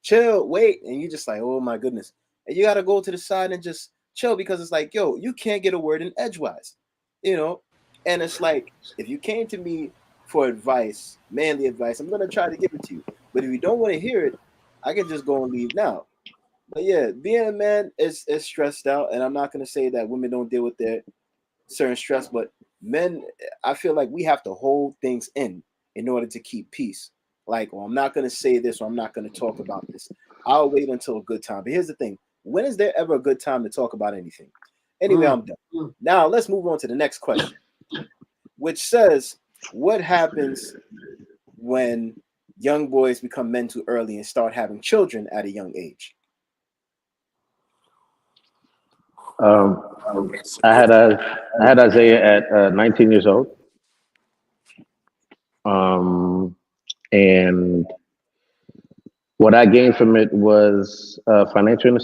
chill, wait," and you just like, "Oh my goodness," and you got to go to the side and just chill, because it's like, yo, you can't get a word in edgewise, you know and it's like, if you came to me for advice, manly advice, I'm gonna try to give it to you, but if you don't want to hear it, I can just go and leave now. But yeah, being a man is stressed out, and I'm not gonna say that women don't deal with their certain stress, but men, I feel like we have to hold things in order to keep peace. Like, well, I'm not gonna say this, or I'm not gonna talk about this. I'll wait until a good time. But here's the thing: when is there ever a good time to talk about anything? Anyway, Mm. I'm done. Now let's move on to the next question, which says, "What happens when young boys become men too early and start having children at a young age?" Um, I had Isaiah at 19 years old, um, and what I gained from it was financial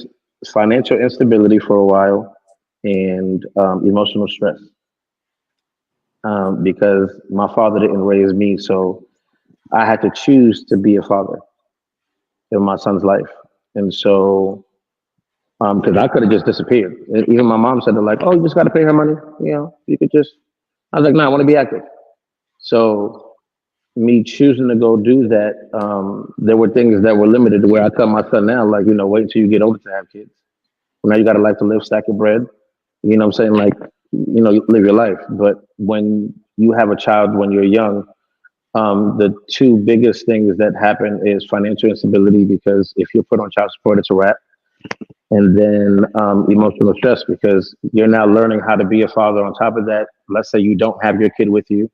instability for a while, and emotional stress, because my father didn't raise me, so I had to choose to be a father in my son's life, and so because I could have just disappeared. And even my mom said, they're like, "Oh, you just got to pay her money. You could just." I was like, "No, I want to be active." So me choosing to go do that, there were things that were limited to where I tell my son now, like, wait until you get older to have kids. Now you got a life to live, stack your bread. You know what I'm saying? Like, you live your life. But when you have a child when you're young, the two biggest things that happen is financial instability, because if you're put on child support, it's a wrap. And then emotional stress, because you're now learning how to be a father. On top of that, let's say you don't have your kid with you,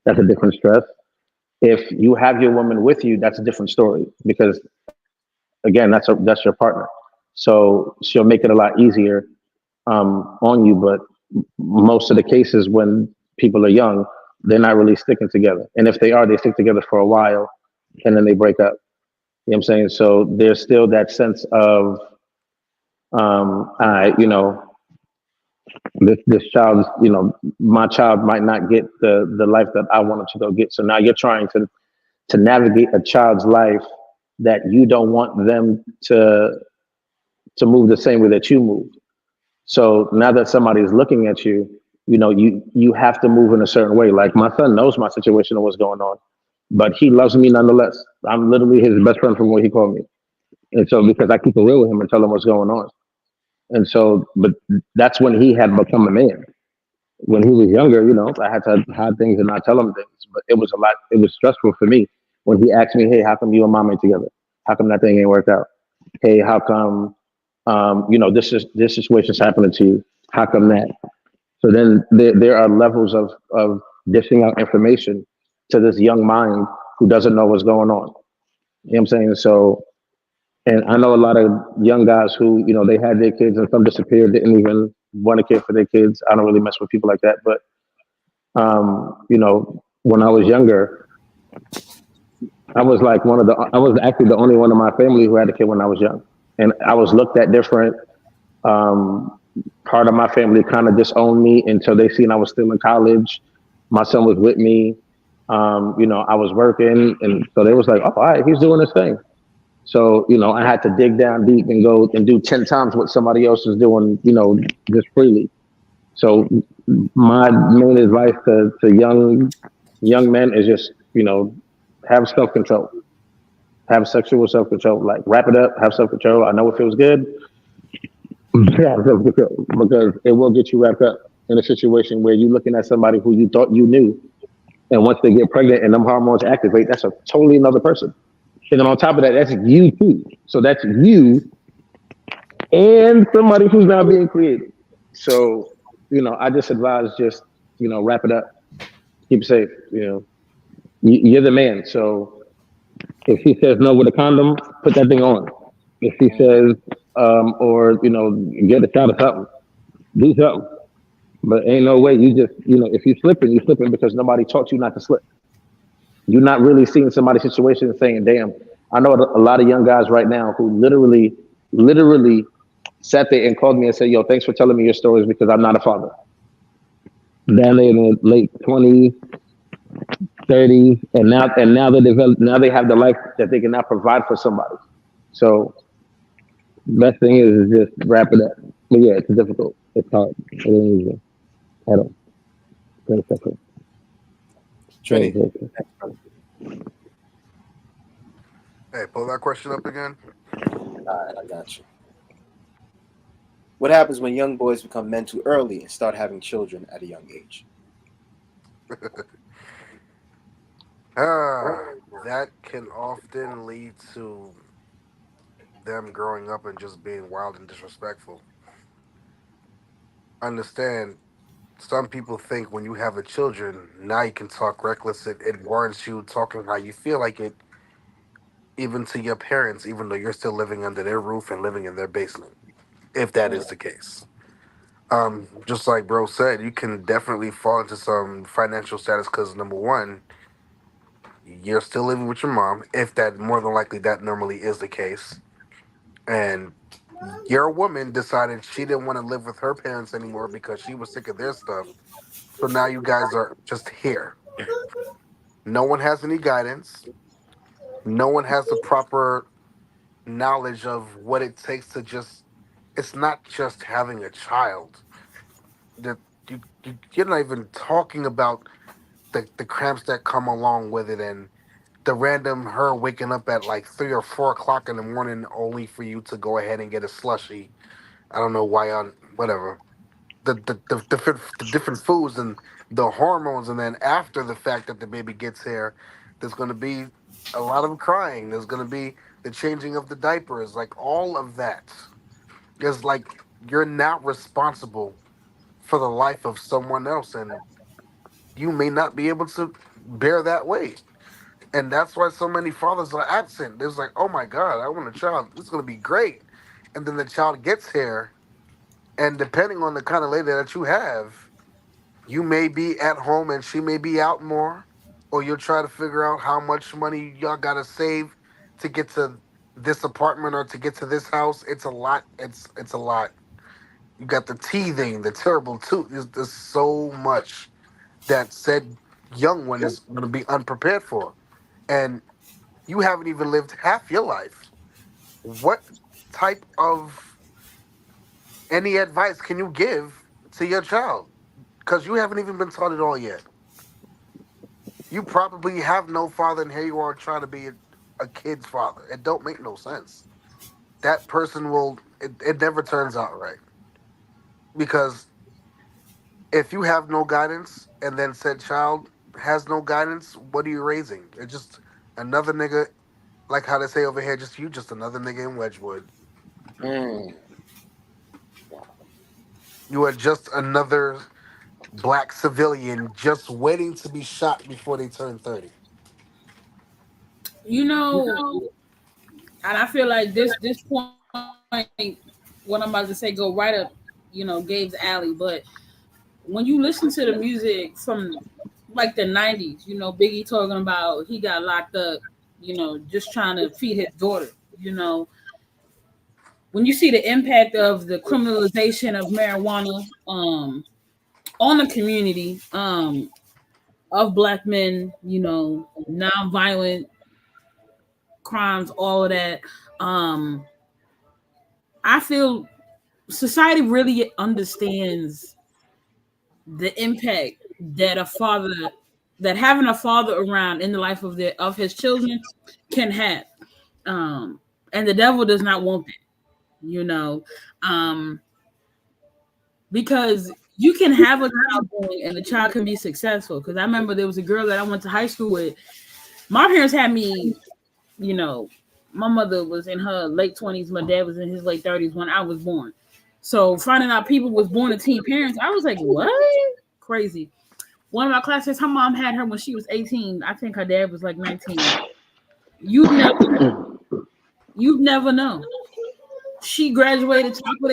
that's a different stress. If you have your woman with you, that's a different story, because again, that's your partner. So she'll make it a lot easier on you. But most of the cases when people are young, they're not really sticking together. And if they are, they stick together for a while and then they break up. You know what I'm saying? So there's still that sense of, this child, my child might not get the life that I want him to go get. So now you're trying to navigate a child's life that you don't want them to move the same way that you move. So now that somebody's looking at you, you have to move in a certain way. Like my son knows my situation and what's going on, but he loves me nonetheless. I'm literally his best friend from what he called me. And so because I keep it real with him and tell him what's going on. And so, but that's when he had become a man. When he was younger, I had to hide things and not tell him things. But it was stressful for me when he asked me, hey, how come you and mom ain't together? How come that thing ain't worked out? Hey, how come this situation's happening to you? How come that? So then there are levels of dishing out information to this young mind who doesn't know what's going on. You know what I'm saying? So, and I know a lot of young guys who, they had their kids and some disappeared, didn't even want to care for their kids. I don't really mess with people like that. But, when I was younger, I was actually the only one in my family who had a kid when I was young. And I was looked at different. Um, Part of my family kind of disowned me until they seen I was still in college. My son was with me. I was working, and so they was like, "Oh, all right, he's doing his thing." So I had to dig down deep and go and do 10 times what somebody else is doing, just freely. So my main advice to young men is just have self control, have sexual self control. Like wrap it up, have self control. I know it feels good. Yeah, because it will get you wrapped up in a situation where you're looking at somebody who you thought you knew, and once they get pregnant and them hormones activate, that's a totally another person. And then on top of that, that's you too. So that's you and somebody who's now being created. So, I just advise just, wrap it up, keep it safe. You're the man. So if he says no with a condom, put that thing on. If he says, or, get a shot of something, do something. But ain't no way you just, if you slipping because nobody taught you not to slip. You're not really seeing somebody's situation and saying, damn, I know a lot of young guys right now who literally sat there and called me and said, yo, thanks for telling me your stories because I'm not a father. Then they in the late 20s, 30s, and now now they have the life that they can now provide for somebody. So best thing is just wrap it up. But yeah, it's difficult. It's hard. It ain't easy at all. Very difficult. Very Trini. difficult. Hey, pull that question up again. All right, I got you. What happens when young boys become men too early and start having children at a young age? That can often lead to them growing up and just being wild and disrespectful. Understand, some people think when you have a children, now you can talk reckless. It warrants you talking how you feel like it, even to your parents, even though you're still living under their roof and living in their basement, if that is the case. Just like bro said, you can definitely fall into some financial status because number one, you're still living with your mom, if that more than likely that normally is the case. And your woman decided she didn't want to live with her parents anymore because she was sick of their stuff. So now you guys are just here. No one has any guidance. No one has the proper knowledge of what it takes to just. It's not just having a child. That you're not even talking about the cramps that come along with it and the random her waking up at like 3 or 4 o'clock in the morning only for you to go ahead and get a slushy. I don't know why on whatever. The different foods and the hormones, and then after the fact that the baby gets here, there's gonna be a lot of crying. There's gonna be the changing of the diapers, like all of that. Is like you're not responsible for the life of someone else, and you may not be able to bear that weight. And that's why so many fathers are absent. There's like, oh my God, I want a child. This is gonna be great. And then the child gets here And depending on the kind of lady that you have, you may be at home and she may be out more, or you'll try to figure out how much money y'all gotta save to get to this apartment or to get to this house. It's a lot. It's a lot. You got the teething, the terrible tooth. There's so much that said young one is gonna be unprepared for. And you haven't even lived half your life. What type of any advice can you give to your child? Because you haven't even been taught it all yet. You probably have no father, and here you are trying to be a kid's father. It don't make no sense. That person will. It never turns out right because if you have no guidance, and then said child has no guidance, what are you raising? It's just another nigga, like how they say over here, just another nigga in Wedgwood. Mm. You are just another black civilian just waiting to be shot before they turn 30. You know, and I feel like this point, what I'm about to say, go right up, Gabe's alley. But when you listen to the music from like the 90s, Biggie talking about he got locked up, just trying to feed his daughter, when you see the impact of the criminalization of marijuana on the community of black men, nonviolent crimes, all of that, I feel society really understands the impact that having a father around in the life of his children can have, and the devil does not want that, because you can have a child and the child can be successful. Because I remember there was a girl that I went to high school with. My parents had me, my mother was in her late 20s, my dad was in his late 30s when I was born. So finding out people was born to teen parents, I was like, what? Crazy. One of my classmates, her mom had her when she was 18. I think her dad was like 19. You'd never know. She graduated top of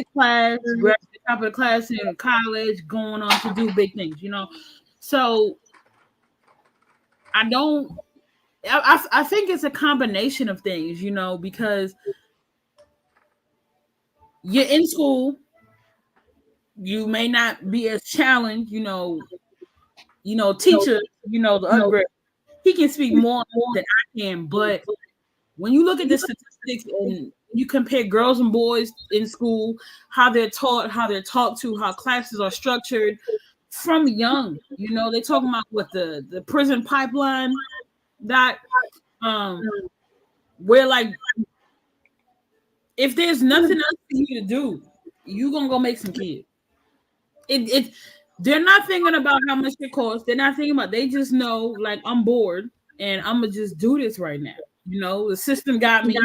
the class in college, going on to do big things, So I think it's a combination of things, because you're in school, you may not be as challenged, teacher, the undergrad, he can speak more than I can, but when you look at the statistics and you compare girls and boys in school, how they're taught, how they're talked to, how classes are structured from young, they're talking about what the prison pipeline that where like if there's nothing else for you to do, you gonna go make some kids. They're not thinking about how much it costs. They're not thinking about. They just know, like, I'm bored and I'm gonna just do this right now. The system got me.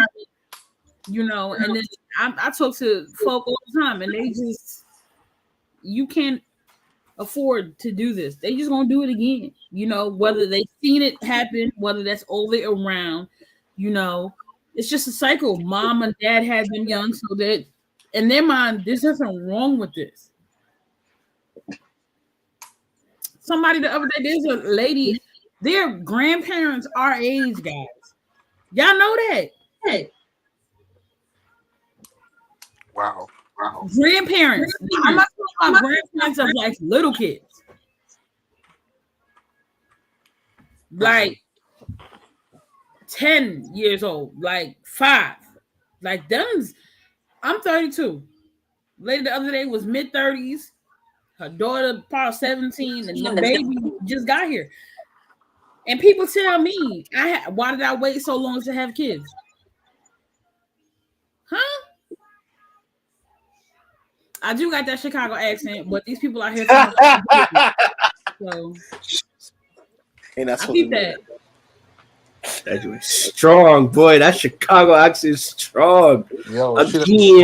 And then I talk to folk all the time, and they just, you can't afford to do this. They just gonna do it again. Whether they've seen it happen, whether that's all the way around. It's just a cycle. Mom and dad had them young, so that in their mind, there's nothing wrong with this. Somebody the other day, there's a lady, their grandparents our age, guys. Y'all know that. Hey. Wow. Grandparents. I'm not talking about grandparents of like little kids. Like 10 years old, like 5. Like them. I'm 32. Lady the other day was mid-30s. Her daughter probably 17, and the baby just got here. And people tell me, why did I wait so long to have kids? Huh? I do got that Chicago accent, but these people out here so and that's I keep that. That's strong, boy. That Chicago accent is strong. Yo, again. See,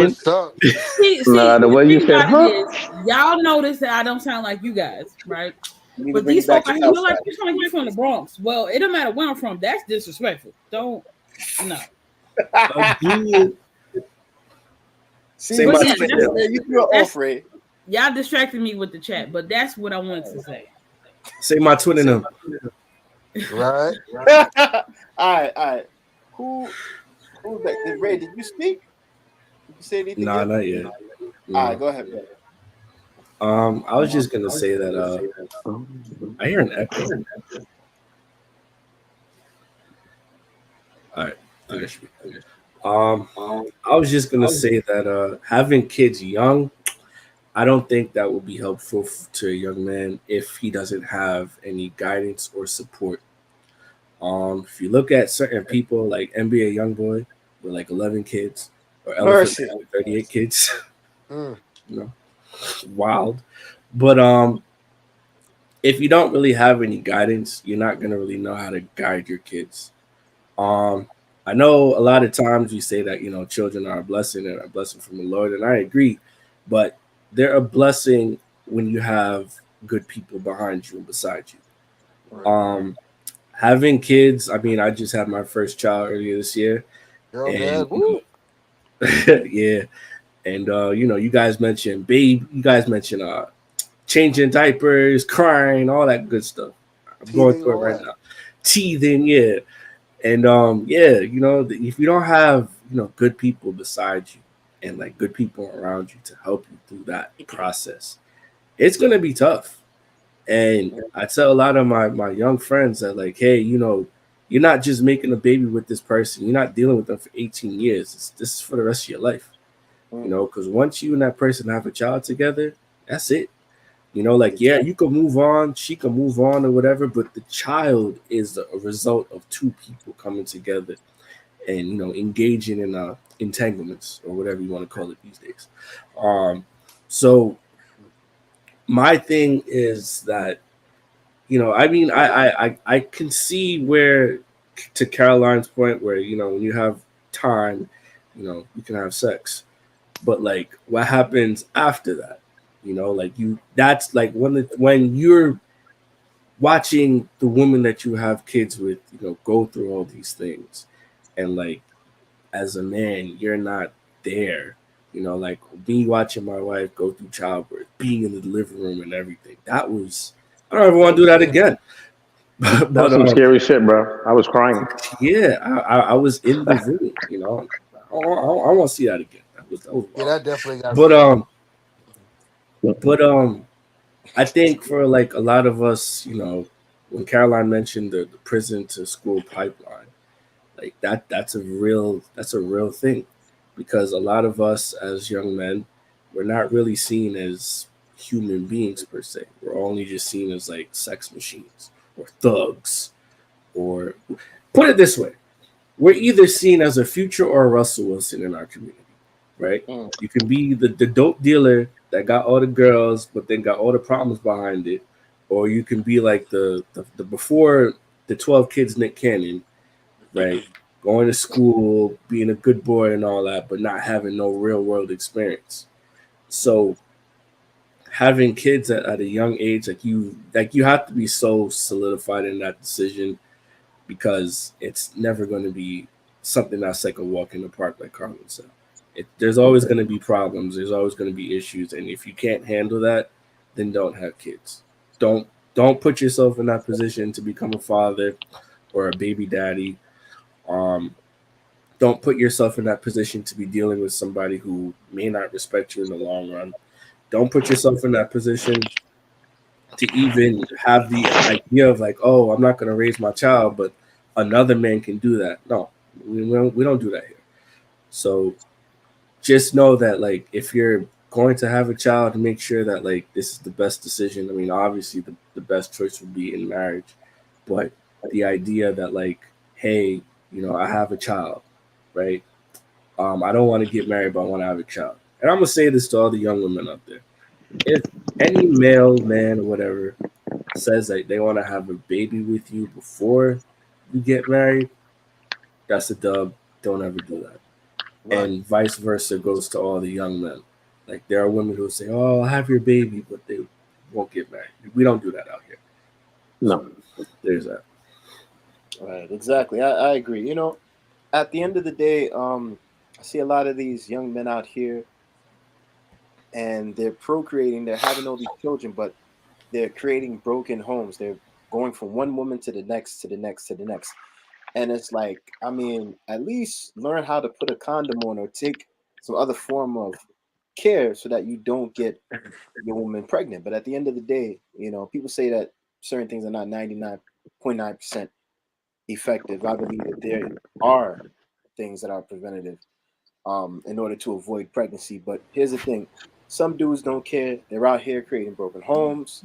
the way you said, y'all notice that I don't sound like you guys, right? But these folks out here look like you sound like you're from the Bronx. Well, it don't matter where I'm from. That's disrespectful. Don't no. See, Say but my yeah, Twitter. that's- man, you feel that's- off, Ray. Y'all distracted me with the chat, but that's what I wanted to say. Say my Twitter number. Right? All right. Who's that? Ray, did you speak? Did you say anything Nah, yet? not yet. All No. right, go ahead, bro. I was just gonna say that I hear an echo. All right. I should be. I was just gonna say that having kids young, I don't think that would be helpful to a young man if he doesn't have any guidance or support. If you look at certain people like NBA YoungBoy with like 11 kids, or Elephant Mercy. Man with 38 kids, Mm. you know, wild. But if you don't really have any guidance, you're not gonna really know how to guide your kids. Um, I know a lot of times we say that children are a blessing and a blessing from the Lord, and I agree, but they're a blessing when you have good people behind you and beside you. Having kids, I mean, I just had my first child earlier this year, Girl, and dad. Woo. yeah, and you guys mentioned changing diapers, crying, all that good stuff. I'm going Teething, through all it right that. now. Teething, yeah. And if you don't have good people beside you and like good people around you to help you through that process, it's gonna be tough. And I tell a lot of my young friends that like, hey, you're not just making a baby with this person. You're not dealing with them for 18 years. This is for the rest of your life. Because once you and that person have a child together, that's it. Like, yeah, you can move on, she can move on or whatever, but the child is a result of two people coming together and engaging in entanglements or whatever you want to call it these days. So my thing is that I mean, I can see where, to Caroline's point, where when you have time, you can have sex, but like what happens after that? Like that's like when you're watching the woman that you have kids with, go through all these things, and like as a man, you're not there. Like me watching my wife go through childbirth, being in the living room and everything. That was, I don't ever want to do that again. That was but some scary shit, bro. I was crying. yeah, I was in the room. I want to see that again. That was Yeah, wild. that definitely got But scary. I think for like a lot of us, when Caroline mentioned the prison to school pipeline, like that's a real thing, because a lot of us as young men, we're not really seen as human beings per se. We're only just seen as like sex machines or thugs, or put it this way, we're either seen as a Future or a Russell Wilson in our community, right? You can be the dope dealer that got all the girls, but then got all the problems behind it, or you can be like the before the 12 kids Nick Cannon, right? Going to school, being a good boy and all that, but not having no real world experience. So having kids at a young age, like you have to be so solidified in that decision, because it's never going to be something that's like a walk in the park, like Carlin said. There's always going to be problems. There's always going to be issues, and if you can't handle that, then don't have kids. Don't don't put yourself in that position to become a father or a baby daddy. Um, don't put yourself in that position to be dealing with somebody who may not respect you in the long run. Don't put yourself in that position to even have the idea of like, oh, I'm not going to raise my child, but another man can do that. No, we don't do that here. So just know that like if you're going to have a child, make sure that like this is the best decision. I mean, obviously the best choice would be in marriage, but the idea that like, hey, I have a child, right? I don't want to get married, but I want to have a child. And I'm gonna say this to all the young women out there: if any male, man, or whatever says that they want to have a baby with you before you get married, that's a dub. Don't ever do that. Right. And vice versa goes to all the young men. Like there are women who say, "Oh, I'll have your baby," but they won't get married. We don't do that out here. So No. there's that. Right. Exactly. I agree. At the end of the day, I see a lot of these young men out here. and they're procreating, they're having all these children, but they're creating broken homes. They're going from one woman to the next, to the next, to the next. And it's like, I mean, at least learn how to put a condom on or take some other form of care so that you don't get your woman pregnant. But at the end of the day, people say that certain things are not 99.9% effective. I believe that there are things that are preventative in order to avoid pregnancy. But here's the thing: some dudes don't care. They're out here creating broken homes,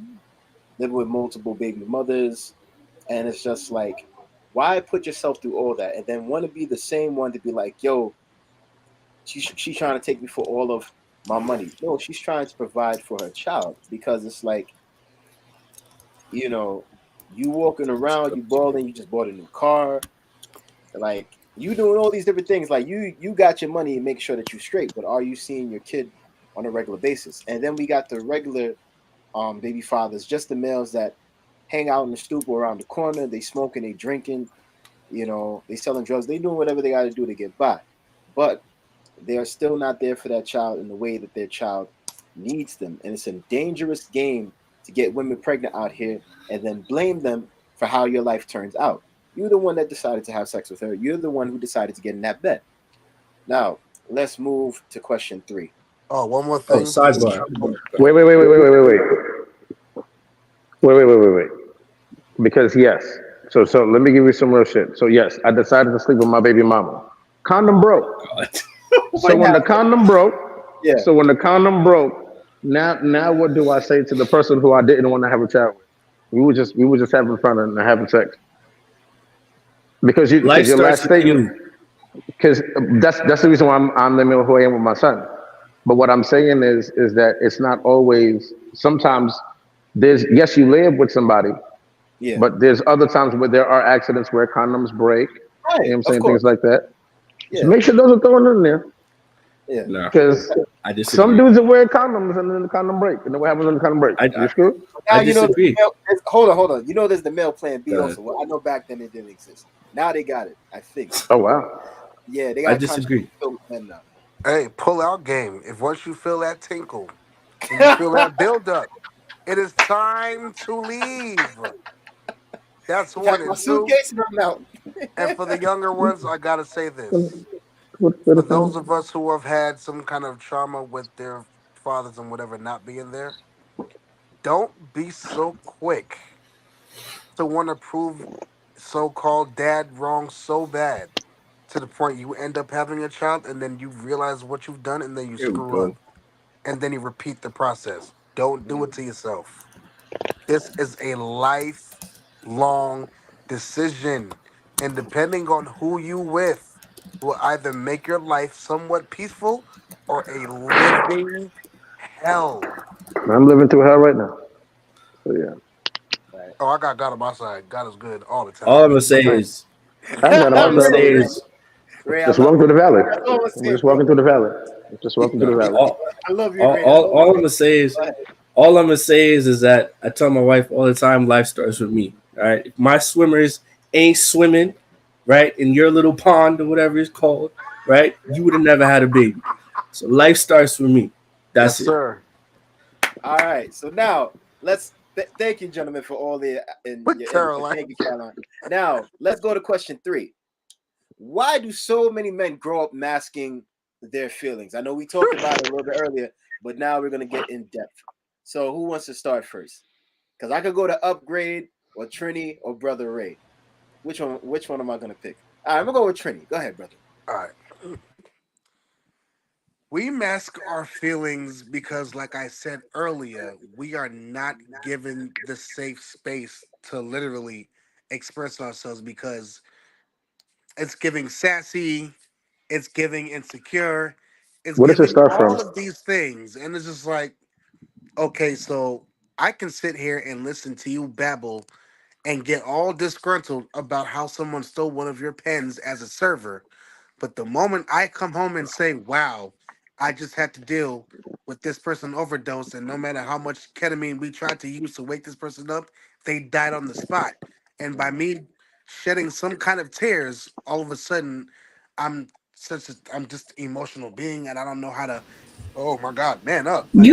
living with multiple baby mothers, and it's just like, why put yourself through all that and then want to be the same one to be like, yo, she's trying to take me for all of my money? No, she's trying to provide for her child, because it's like, you know, you walking around, you balling, you just bought a new car, like you doing all these different things. Like you got your money and make sure that you're straight, but are you seeing your kid on a regular basis? And then we got the regular baby fathers, just the males that hang out in the stoop or around the corner. They smoking, they drinking, they selling drugs, they doing whatever they got to do to get by, but they are still not there for that child in the way that their child needs them. And it's a dangerous game to get women pregnant out here and then blame them for how your life turns out. You're the one that decided to have sex with her. You're the one who decided to get in that bed. Now, let's move to question 3. Oh, one more Oh, thing. sidebar. Wait. Because yes. So let me give you some real shit. So yes, I decided to sleep with my baby mama. Condom broke. God. So when the condom broke, Yeah. so when the condom broke, now what do I say to the person who I didn't want to have a child with? We were just having fun and having sex. Life Because your starts last with statement, you. because that's the reason why I'm living who I am with my son. But what I'm saying is that it's not always. Sometimes there's, yes, you live with somebody, Yeah. but there's other times where there are accidents where condoms break. You Right. know what I'm Of saying? Things course. like that. So Yeah. make sure those are thrown in there, Yeah. No, because I some disagree. dudes that wear condoms and then the condom break, and then what happens when the condom break? I, You I, screwed. I Now there's disagree. hold on. There's the male plan B Uh, also. Well, I know back then it didn't exist. Now they got it, I think. Oh wow. Yeah, they I got contracts disagree. filled with men now. Hey, pull out game. If once you feel that tinkle and you feel that build up, it is time to leave. That's Pack one. my And two, suitcase and I'm out. and for the younger ones, I gotta say this. What For the those time? of us who have had some kind of trauma with their fathers and whatever not being there, don't be so quick to want to prove so-called dad wrong so bad to the point you end up having a child and then you realize what you've done and then you Here we screw up go. and then you repeat the process. Don't do it to yourself. This is a lifelong decision, and depending on who you with will either make your life somewhat peaceful or a living hell. I'm living through hell right now. So yeah, Right. Oh, I got God on my side. God is good all the All time. I'm gonna say Okay. is, I ain't got on all my I'm gonna side say Ray, either. is, Ray, I Just love walking you. through the valley. That's all I'm I'm saying, just bro. walking through the valley. Just walking through the valley. I love you, all, Ray. I all, love all you, I'm Ray. gonna say is, Go ahead. all I'm gonna say is that I tell my wife all the time, life starts with me. All right, if my swimmers ain't swimming, right, in your little pond or whatever it's called, right, you would have never had a baby. So life starts with me. Yes, That's it. sir. All right. So now thank you, gentlemen, for all the in With your input. Caroline. Thank you, Caroline. Now let's go to question 3. Why do so many men grow up masking their feelings? I know we talked about it a little bit earlier, but now we're gonna get in depth. So who wants to start first? Because I could go to Upgrade or Trini or Brother Ray. Which one am I gonna pick? All right, I'm gonna go with Trini. Go ahead, brother. All right. We mask our feelings because, like I said earlier, we are not given the safe space to literally express ourselves because it's giving sassy, it's giving insecure, it's Where does it giving start from? all of these things. And it's just like, okay, so I can sit here and listen to you babble and get all disgruntled about how someone stole one of your pens as a server. But the moment I come home and say, wow, I just had to deal with this person overdose, and no matter how much ketamine we tried to use to wake this person up, they died on the spot. And by me shedding some kind of tears, all of a sudden, I'm I'm just emotional being, and I don't know how to Oh my God, man up. Like,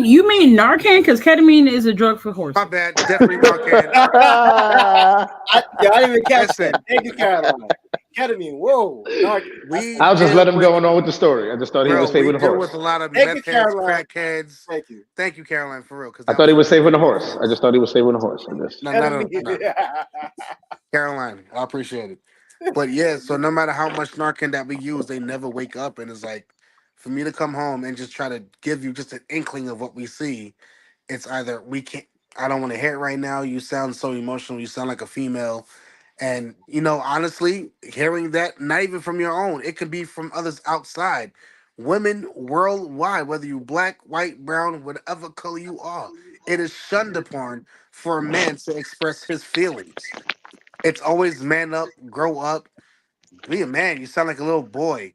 You mean Narcan? Because ketamine is a drug for my horses. bad, definitely Narcan. I didn't even catch that. Listen, Thank you, Caroline. Ketamine. Whoa. No, that's we I'll just deal let him with, go on with the story. I just thought he bro, was we saving the deal with horse. a lot of thank you, meth heads, Caroline. crackheads. Thank you. Thank you, Caroline, for real, because I that thought was he was one of saving the the horse. I influences. just thought he was saving the horse. I guess. No, Ketamine. no. Caroline, I appreciate it. But yeah, so no matter how much Narcan that we use, they never wake up. And it's like, for me to come home and just try to give you just an inkling of what we see, it's either we can't, I don't want to hear it right now. You sound so emotional. You sound like a female. And, honestly, hearing that, not even from your own, it could be from others outside. Women worldwide, whether you black, white, brown, whatever color you are, it is shunned upon for a man to express his feelings. It's always man up, grow up, be a man. You sound like a little boy.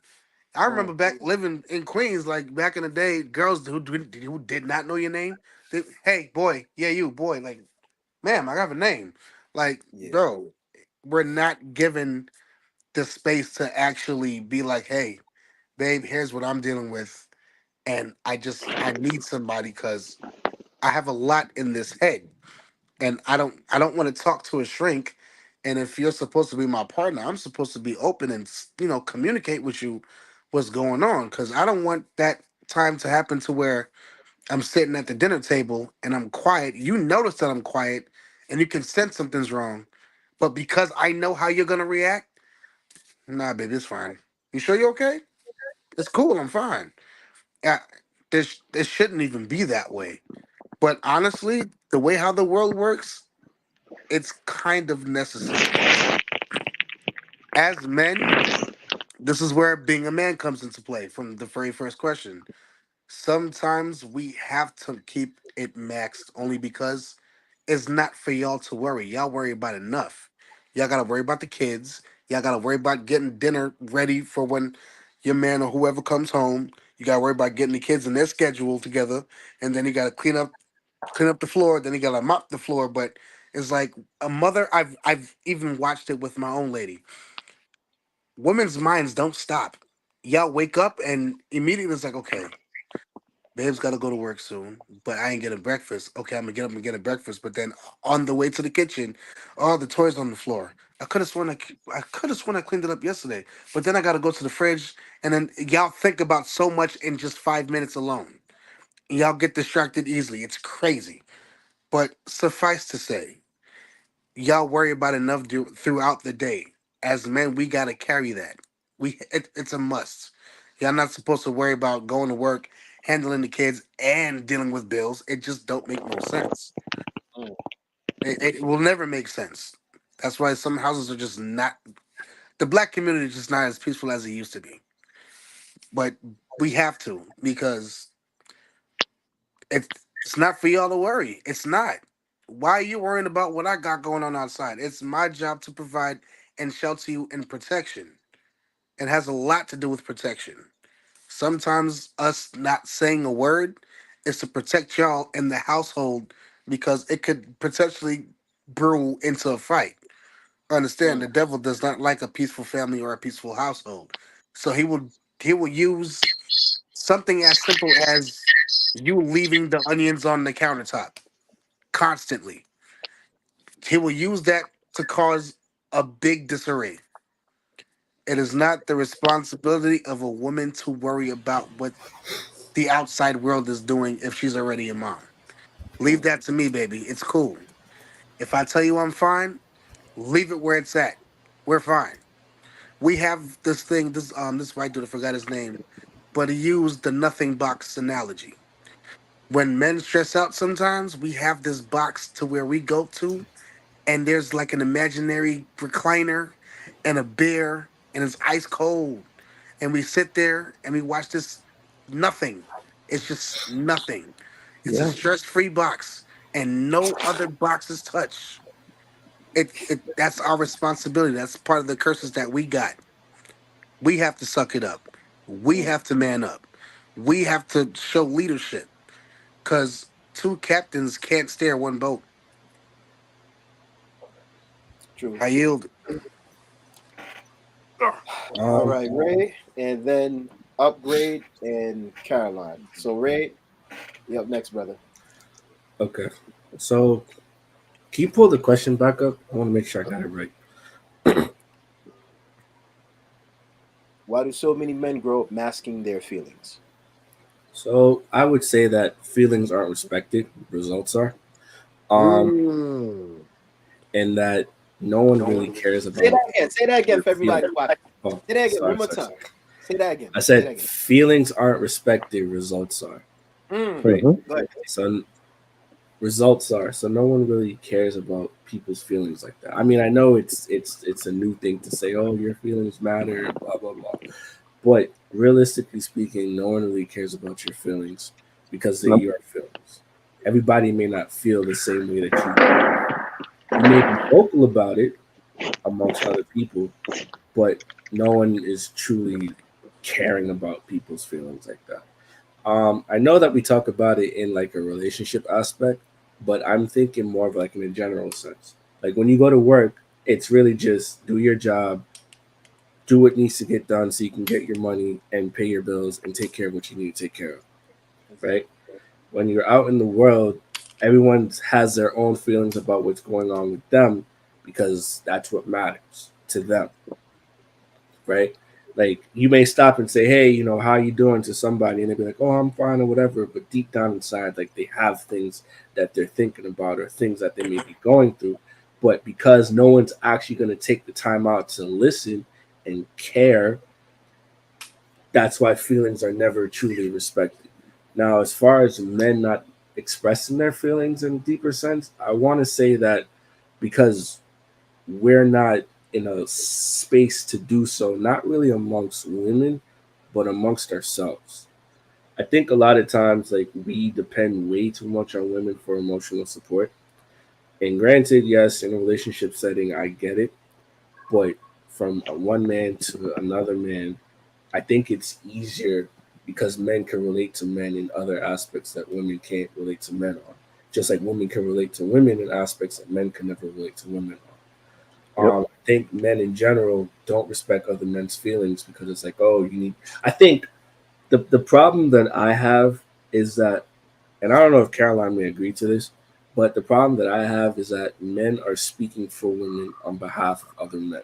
I remember back living in Queens, like back in the day, girls who did not know your name, hey boy, yeah you boy, like ma'am, I have a name, like Yeah. bro, we're not given the space to actually be like, hey, babe, here's what I'm dealing with, and I need somebody because I have a lot in this head, and I don't want to talk to a shrink. And if you're supposed to be my partner, I'm supposed to be open and communicate with you what's going on, because I don't want that time to happen to where I'm sitting at the dinner table and I'm quiet. You notice that I'm quiet, and you can sense something's wrong, but because I know how you're gonna react, nah, baby, it's fine. You sure you're okay? It's cool. I'm fine. Yeah, this shouldn't even be that way. But honestly, the way how the world works, it's kind of necessary. As men, this is where being a man comes into play from the very first question. Sometimes we have to keep it maxed only because it's not for y'all to worry. Y'all worry about enough. Y'all gotta worry about the kids. Y'all gotta worry about getting dinner ready for when your man or whoever comes home. You gotta worry about getting the kids in their schedule together, and then you gotta clean up the floor. Then you gotta mop the floor. But it's like a mother. I've even watched it with my own lady. Women's minds don't stop. Y'all wake up and immediately it's like, okay, babe's got to go to work soon, but I ain't getting breakfast. Okay, I'm gonna get up and get a breakfast. But then on the way to the kitchen, all the toys on the floor. I could have sworn I cleaned it up yesterday. But then I got to go to the fridge, and then y'all think about so much in just 5 minutes alone. Y'all get distracted easily. It's crazy. But suffice to say, y'all worry about enough throughout the day. As men, we gotta carry that. It's a must. Y'all not supposed to worry about going to work, handling the kids, and dealing with bills. It just don't make no sense. It will never make sense. That's why some houses are just not. The black community is just not as peaceful as it used to be. But we have to, because it's not for y'all to worry. It's not. Why are you worrying about what I got going on outside? It's my job to provide and shelter you in protection. It has a lot to do with protection. Sometimes us not saying a word is to protect y'all in the household, because it could potentially brew into a fight. Understand, the devil does not like a peaceful family or a peaceful household. So he will use something as simple as you leaving the onions on the countertop constantly. He will use that to cause a big disarray. It is not the responsibility of a woman to worry about what the outside world is doing if she's already a mom. Leave that to me, baby. It's cool. If I tell you I'm fine, leave it where it's at. We're fine. We have this thing, this white dude, I forgot his name, but he used the nothing box analogy. When men stress out sometimes, we have this box to where we go to, and there's like an imaginary recliner and a beer, and it's ice cold, and we sit there and we watch this nothing. It's just nothing. It's a Yeah. stress-free box, and no other boxes touch. That's our responsibility. That's part of the curses that we got. We have to suck it up. We have to man up. We have to show leadership, because two captains can't steer one boat. True. I yield. All Um, right, Ray. And then Upgrade, and Caroline. So Ray, you up next, brother. Okay. So can you pull the question back up? I want to make sure I got it right. Why do so many men grow up masking their feelings? So I would say that feelings aren't respected, results are. Um, Mm. and that no one really cares Say that about again. Say that again your for everybody feelings. watching. Oh, Say that again one sorry, more sorry, time. sorry. Say that again. I Say that said again. feelings aren't respected, results are. Right. Mhm. Go ahead. So results are. So no one really cares about people's feelings like that. I mean, I know it's a new thing to say, oh, your feelings matter, blah blah blah. But realistically speaking, no one really cares about your feelings because they're Nope. your feelings. Everybody may not feel the same way that you do. You may be vocal about it amongst other people, but no one is truly caring about people's feelings like that. I know that we talk about it in like a relationship aspect, but I'm thinking more of like in a general sense. Like when you go to work, it's really just do your job, do what needs to get done so you can get your money and pay your bills and take care of what you need to take care of, right? When you're out in the world, everyone has their own feelings about what's going on with them because that's what matters to them, right? Like you may stop and say, "Hey, how you doing?" to somebody, and they'll be like, "Oh, I'm fine" or whatever. But deep down inside, like they have things that they're thinking about or things that they may be going through. But because no one's actually going to take the time out to listen and care, that's why feelings are never truly respected. Now, as far as men not expressing their feelings in a deeper sense, I want to say that because we're not in a space to do so, not really amongst women, but amongst ourselves. I think a lot of times, like, we depend way too much on women for emotional support. And granted, yes, in a relationship setting, I get it. But from one man to another man, I think it's easier because men can relate to men in other aspects that women can't relate to men on. Just like women can relate to women in aspects that men can never relate to women on. Yep. I think men in general don't respect other men's feelings because it's like, oh, you need. I think the problem that I have is that, and I don't know if Caroline may agree to this, but the problem that I have is that men are speaking for women on behalf of other men,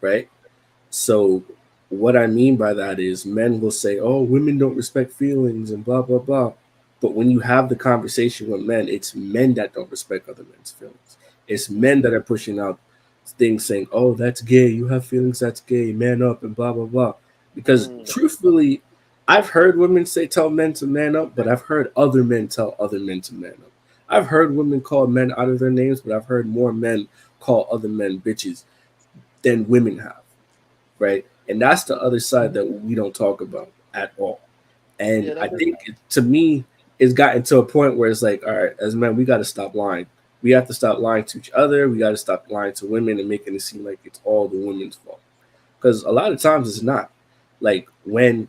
right? So, what I mean by that is men will say, oh, women don't respect feelings and blah, blah, blah. But when you have the conversation with men, it's men that don't respect other men's feelings. It's men that are pushing out things saying, oh, that's gay. You have feelings, that's gay. Man up and blah, blah, blah. Because Mm. truthfully, I've heard women say, tell men to man up, but I've heard other men tell other men to man up. I've heard women call men out of their names, but I've heard more men call other men bitches than women have, right? And that's the other side that we don't talk about at all. And Yeah, I that is. think to me, it's gotten to a point where it's like, all right, as men, we got to stop lying. We have to stop lying to each other. We got to stop lying to women and making it seem like it's all the women's fault. Because a lot of times it's not. Like when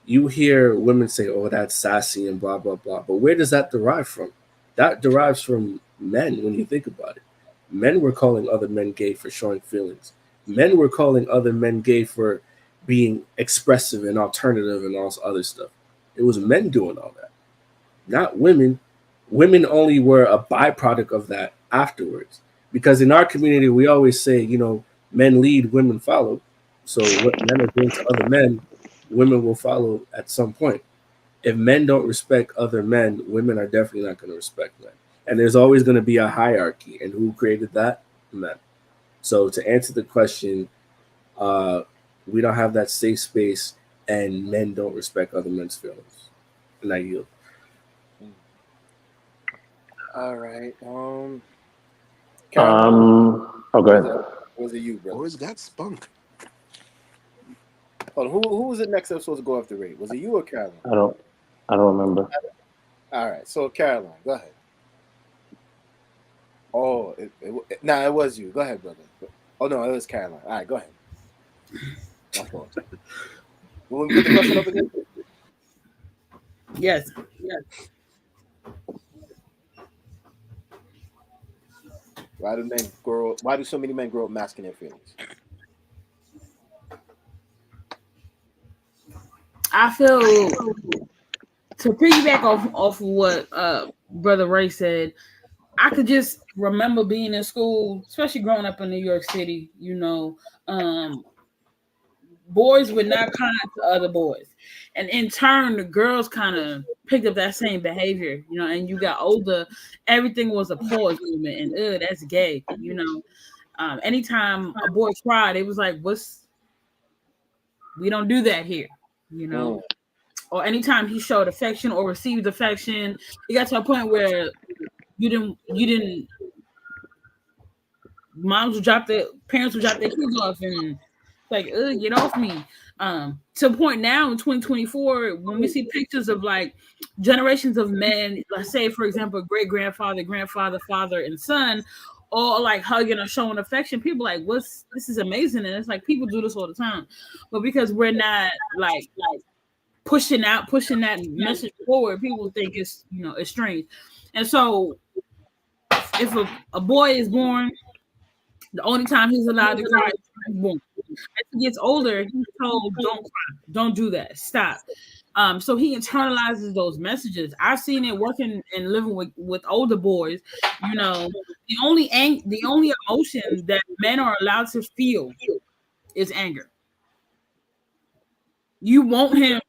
you hear women say, "Oh, that's sassy" and blah blah blah. But where does that derive from? That derives from men. When you think about it, men were calling other men gay for showing feelings. Men were calling other men gay for being expressive and alternative and all this other stuff. It was men doing all that, not women. Women only were a byproduct of that afterwards. Because in our community, we always say, men lead, women follow. So what men are doing to other men, women will follow at some point. If men don't respect other men, women are definitely not going to respect men. And there's always going to be a hierarchy. And who created that? Men. So to answer the question, uh, we don't have that safe space, and men don't respect other men's feelings. And I yield. Mm. All right. Caroline, Oh, go was it ahead. was it you, brother? Always got spunk. Hold on, who was the next episode to go after Ray? Was it you or Caroline? I don't. I don't remember. All right, so Caroline, go ahead. Oh, nah, it was you. Go ahead, brother. Oh no, it was Caroline. All right, go ahead. My fault. Will we put the question up again? Yes. Yes. Why do so many men grow up masking their feelings? I feel to piggyback off of what Brother Ray said, I could just remember being in school, especially growing up in New York City, you know, boys were not kind to other boys. And in turn, the girls kind of picked up that same behavior, you know, and you got older, everything was a pause movement and that's gay, you know. Anytime a boy cried, it was like, we don't do that here, you know. Or anytime he showed affection or received affection, it got to a point where you didn't parents would drop their kids off and like, get off me. To the point now in 2024, when we see pictures of like generations of men, let's say for example, great grandfather, grandfather, father, and son, all like hugging or showing affection, people like, this is amazing. And it's like people do this all the time. But because we're not like pushing that message forward, people think it's, you know, it's strange. And so if a boy is born, the only time he's allowed to cry is when he's born. As he gets older, he's told, don't cry, don't do that, stop. So he internalizes those messages. I've seen it working and living with older boys. You know, the only emotion that men are allowed to feel is anger. You want him.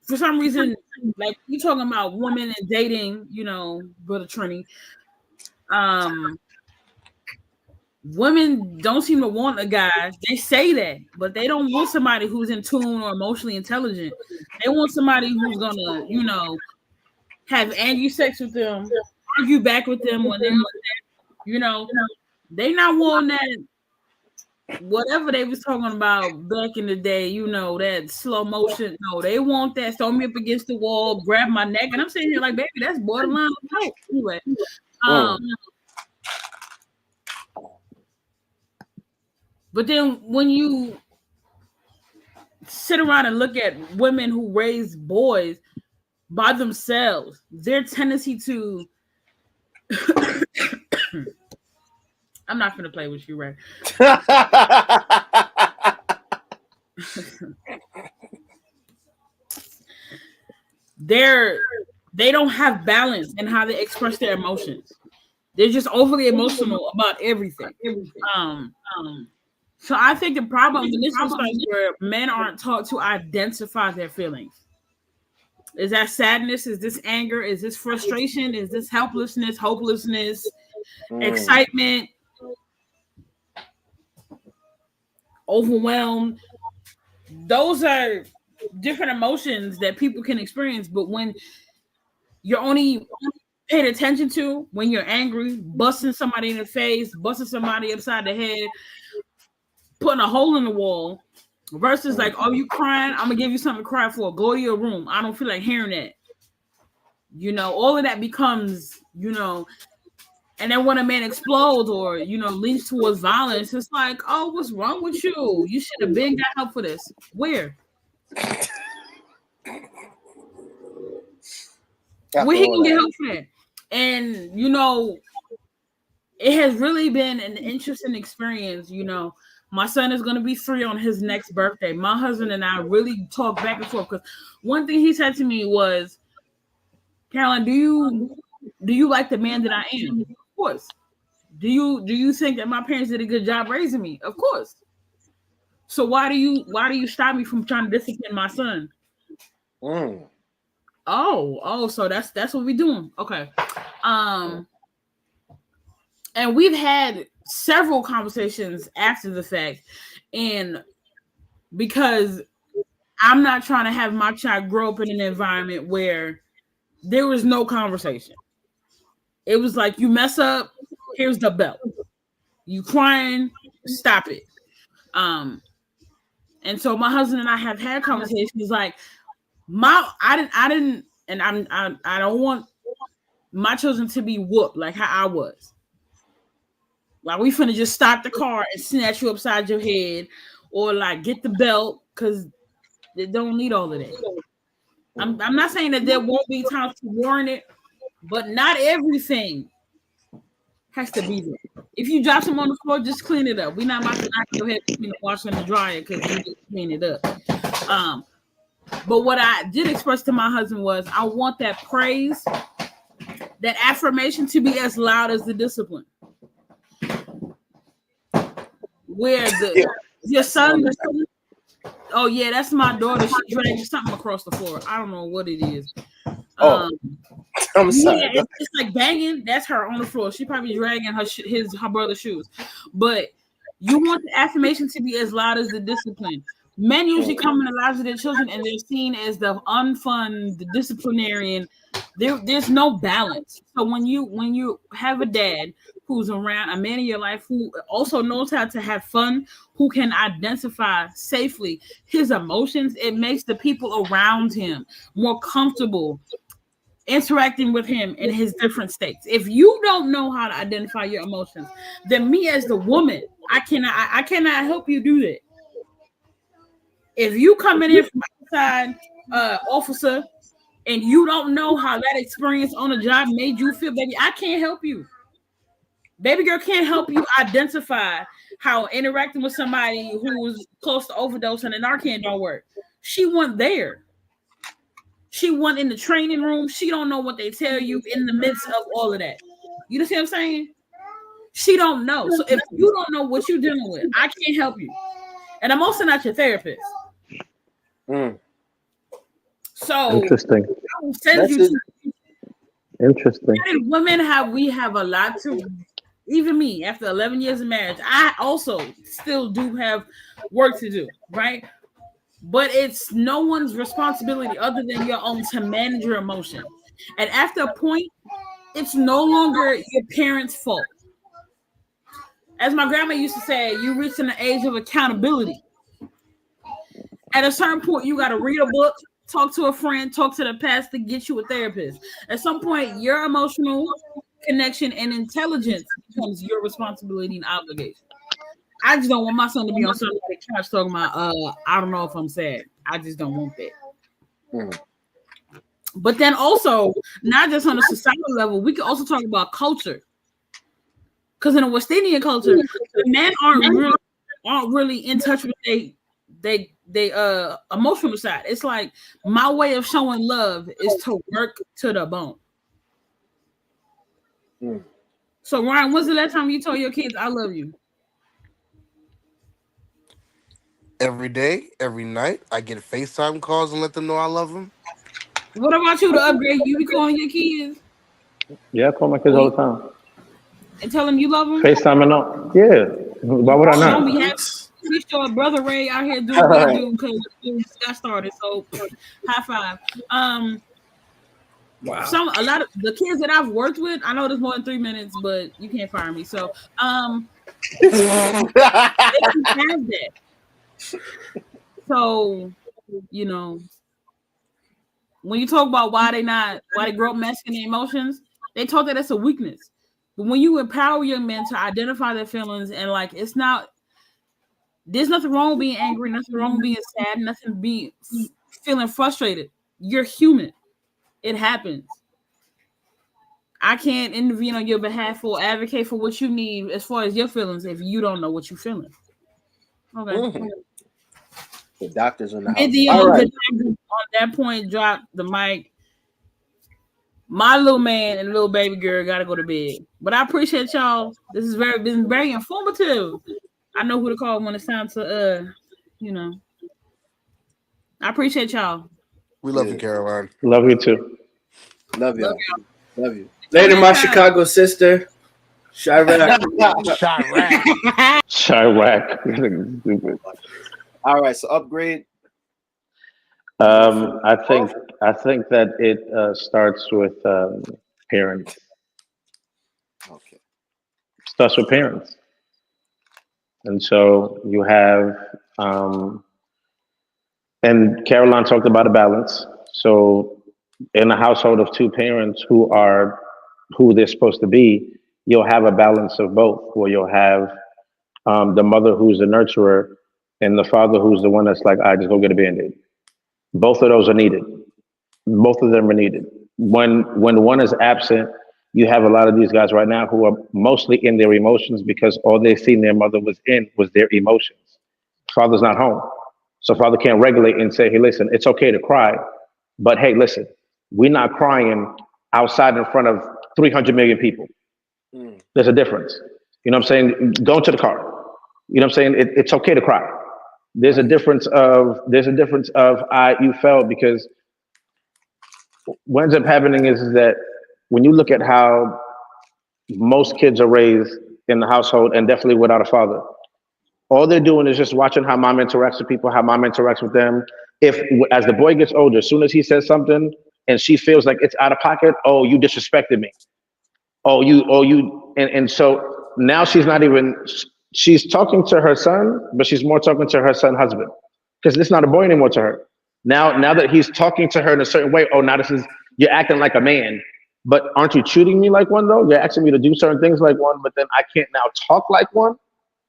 For some reason, like you talking about women and dating, you know, Brother Trini. Women don't seem to want a guy. They say that, but they don't want somebody who's in tune or emotionally intelligent. They want somebody who's gonna, you know, have angry sex with them, argue back with them when they're, you know, they not wanting that. Whatever they was talking about back in the day, you know, that slow motion. No, they want that. Throw me up against the wall, grab my neck, and I'm sitting here like, baby, that's borderline assault. Anyway, but then when you sit around and look at women who raise boys by themselves, their tendency to I'm not gonna play with you, Ray. They don't have balance in how they express their emotions. They're just overly emotional about everything. So I think the problem in this is where men aren't taught to identify their feelings. Is that sadness? Is this anger? Is this frustration? Is this helplessness, hopelessness, excitement, overwhelmed? Those are different emotions that people can experience, but when you're only paid attention to when you're angry, busting somebody in the face, busting somebody upside the head, putting a hole in the wall, versus like, oh, you crying? I'm gonna give you something to cry for. Go to your room. I don't feel like hearing that. You know, all of that becomes, you know, and then when a man explodes or, you know, leans towards violence, it's like, oh, what's wrong with you? You should have been got help for this. Where? Where he can get help for that? And, you know, it has really been an interesting experience. You know, my son is going to be 3 on his next birthday. My husband and I really talk back and forth because one thing he said to me was, Caroline, do you like the man that I am? Of course. Do you think that my parents did a good job raising me? Of course. So why do you stop me from trying to discipline my son? Oh, so that's what we're doing. Okay. And we've had several conversations after the fact, and because I'm not trying to have my child grow up in an environment where there was no conversation. It was like, you mess up, here's the belt. You crying, stop it. And so my husband and I have had conversations like, I didn't, and I don't want my children to be whooped like how I was. Like, we finna just stop the car and snatch you upside your head, or like get the belt, because they don't need all of that. I'm not saying that there won't be times to warn it, but not everything has to be there. If you drop some on the floor, just clean it up. We're not about to knock your head between the washer and the dryer because you just clean it up. But what I did express to my husband was I want that praise, that affirmation to be as loud as the discipline. Where your son, oh yeah, that's my daughter. She dragged something across the floor. I don't know what it is. I'm sorry. Yeah, it's like banging. That's her on the floor. She probably dragging her brother's shoes. But you want the affirmation to be as loud as the discipline. Men usually come in the lives of their children and they're seen as the unfun, the disciplinarian. There's no balance. So when you have a dad who's around, a man in your life who also knows how to have fun, who can identify safely his emotions, it makes the people around him more comfortable interacting with him in his different states. If you don't know how to identify your emotions, then me as the woman, I cannot help you do that. If you coming in from outside, officer, and you don't know how that experience on the job made you feel, baby, I can't help you. Baby girl can't help you identify how interacting with somebody who's close to overdose and the Narcan don't work. She went there. She went in the training room. She don't know what they tell you in the midst of all of that. You know what I'm saying? She don't know. So if you don't know what you're dealing with, I can't help you. And I'm also not your therapist. So interesting. Interesting. Women have a lot to, even me, after 11 years of marriage, I also still do have work to do, right? But it's no one's responsibility other than your own to manage your emotion. And after a point, it's no longer your parents' fault. As my grandma used to say, you reach an age of accountability. At a certain point, you got to read a book, talk to a friend, talk to the pastor, get you a therapist. At some point, your emotional connection and intelligence becomes your responsibility and obligation. I just don't want my son to be on somebody's couch talking about, I don't know if I'm sad. I just don't want that. But then also, not just on a societal level, we can also talk about culture. Because in a West Indian culture, men aren't really in touch with they emotional side. It's like my way of showing love is to work to the bone. So Ryan, when's the last time you told your kids I love you? Every day, every night, I get FaceTime calls and let them know I love them. What about you to upgrade? You be calling your kids? Yeah, I call my kids all the time. And tell them you love them? FaceTime and all. Yeah. Why would I not? Pretty sure Brother Ray out here doing what he do because we got started. So high five. Wow. A lot of the kids that I've worked with, I know there's more than 3 minutes, but you can't fire me. So they can have that. So, you know, when you talk about why they grow up masking their emotions, they talk that it's a weakness. But when you empower young men to identify their feelings and like there's nothing wrong with being angry, nothing wrong with being sad, nothing being feeling frustrated. You're human. It happens. I can't intervene on your behalf or advocate for what you need as far as your feelings if you don't know what you're feeling. Okay. The doctors are in the house. All right. On that point, drop the mic. My little man and little baby girl got to go to bed. But I appreciate y'all. This has been very informative. I know who to call when it's time to, I appreciate y'all. We love you, Caroline. Love you too. Love y'all. Love you. Later, my Chicago sister. Chirac. Chirac. All right, so upgrade. I think that it starts with parents. Okay. Starts with parents. And so you have, and Caroline talked about a balance. So in a household of two parents who are who they're supposed to be, you'll have a balance of both, where you'll have the mother who's the nurturer and the father who's the one that's like, I just go get a Band-Aid. Both of those are needed. Both of them are needed. When one is absent, you have a lot of these guys right now who are mostly in their emotions because all they've seen their mother was their emotions. Father's not home. So father can't regulate and say, hey, listen, it's okay to cry, but hey, listen, we're not crying outside in front of 300 million people. There's a difference. You know what I'm saying? Go to the car. You know what I'm saying? It's okay to cry. There's a difference of you felt, because what ends up happening is that when you look at how most kids are raised in the household, and definitely without a father, all they're doing is just watching how mom interacts with people, how mom interacts with them. If as the boy gets older, as soon as he says something and she feels like it's out of pocket, oh, you disrespected me. And so now she's talking to her son, but she's more talking to her son husband, because this is not a boy anymore to her. Now that he's talking to her in a certain way, oh, now you're acting like a man, but aren't you treating me like one though? You're asking me to do certain things like one, but then I can't now talk like one.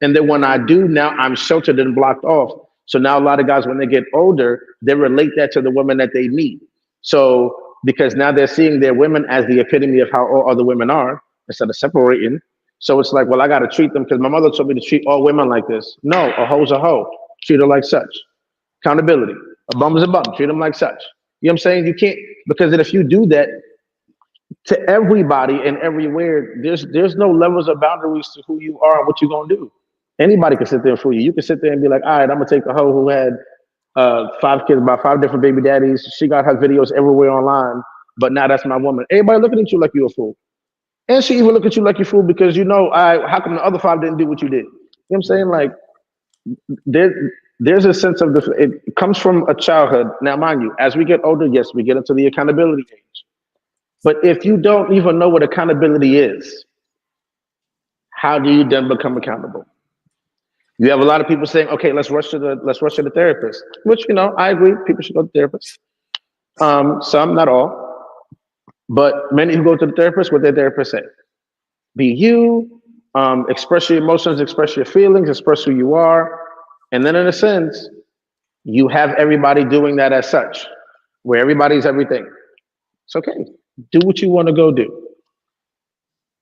And then when I do, now I'm sheltered and blocked off. So now a lot of guys, when they get older, they relate that to the women that they meet. So because now they're seeing their women as the epitome of how all other women are, instead of separating. So it's like, well, I got to treat them because my mother told me to treat all women like this. No, a hoe's a hoe. Treat her like such. Accountability. A bum is a bum. Treat them like such. You know what I'm saying? You can't, because then if you do that to everybody and everywhere, there's no levels of boundaries to who you are and what you're going to do. Anybody can sit there and fool you. You can sit there and be like, all right, I'm going to take the hoe who had 5 kids by 5 different baby daddies. She got her videos everywhere online, but now that's my woman. Everybody looking at you like you're a fool. And she even look at you like you're a fool because how come the other 5 didn't do what you did? You know what I'm saying? Like, there's a sense of it comes from a childhood. Now, mind you, as we get older, yes, we get into the accountability age. But if you don't even know what accountability is, how do you then become accountable? You have a lot of people saying, okay, let's rush to the therapist, which, I agree, people should go to therapists. Some, not all, but many who go to the therapist, what their therapist say: be you, express your emotions, express your feelings, express who you are. And then in a sense, you have everybody doing that as such, where everybody's everything. It's okay. Do what you want to go do.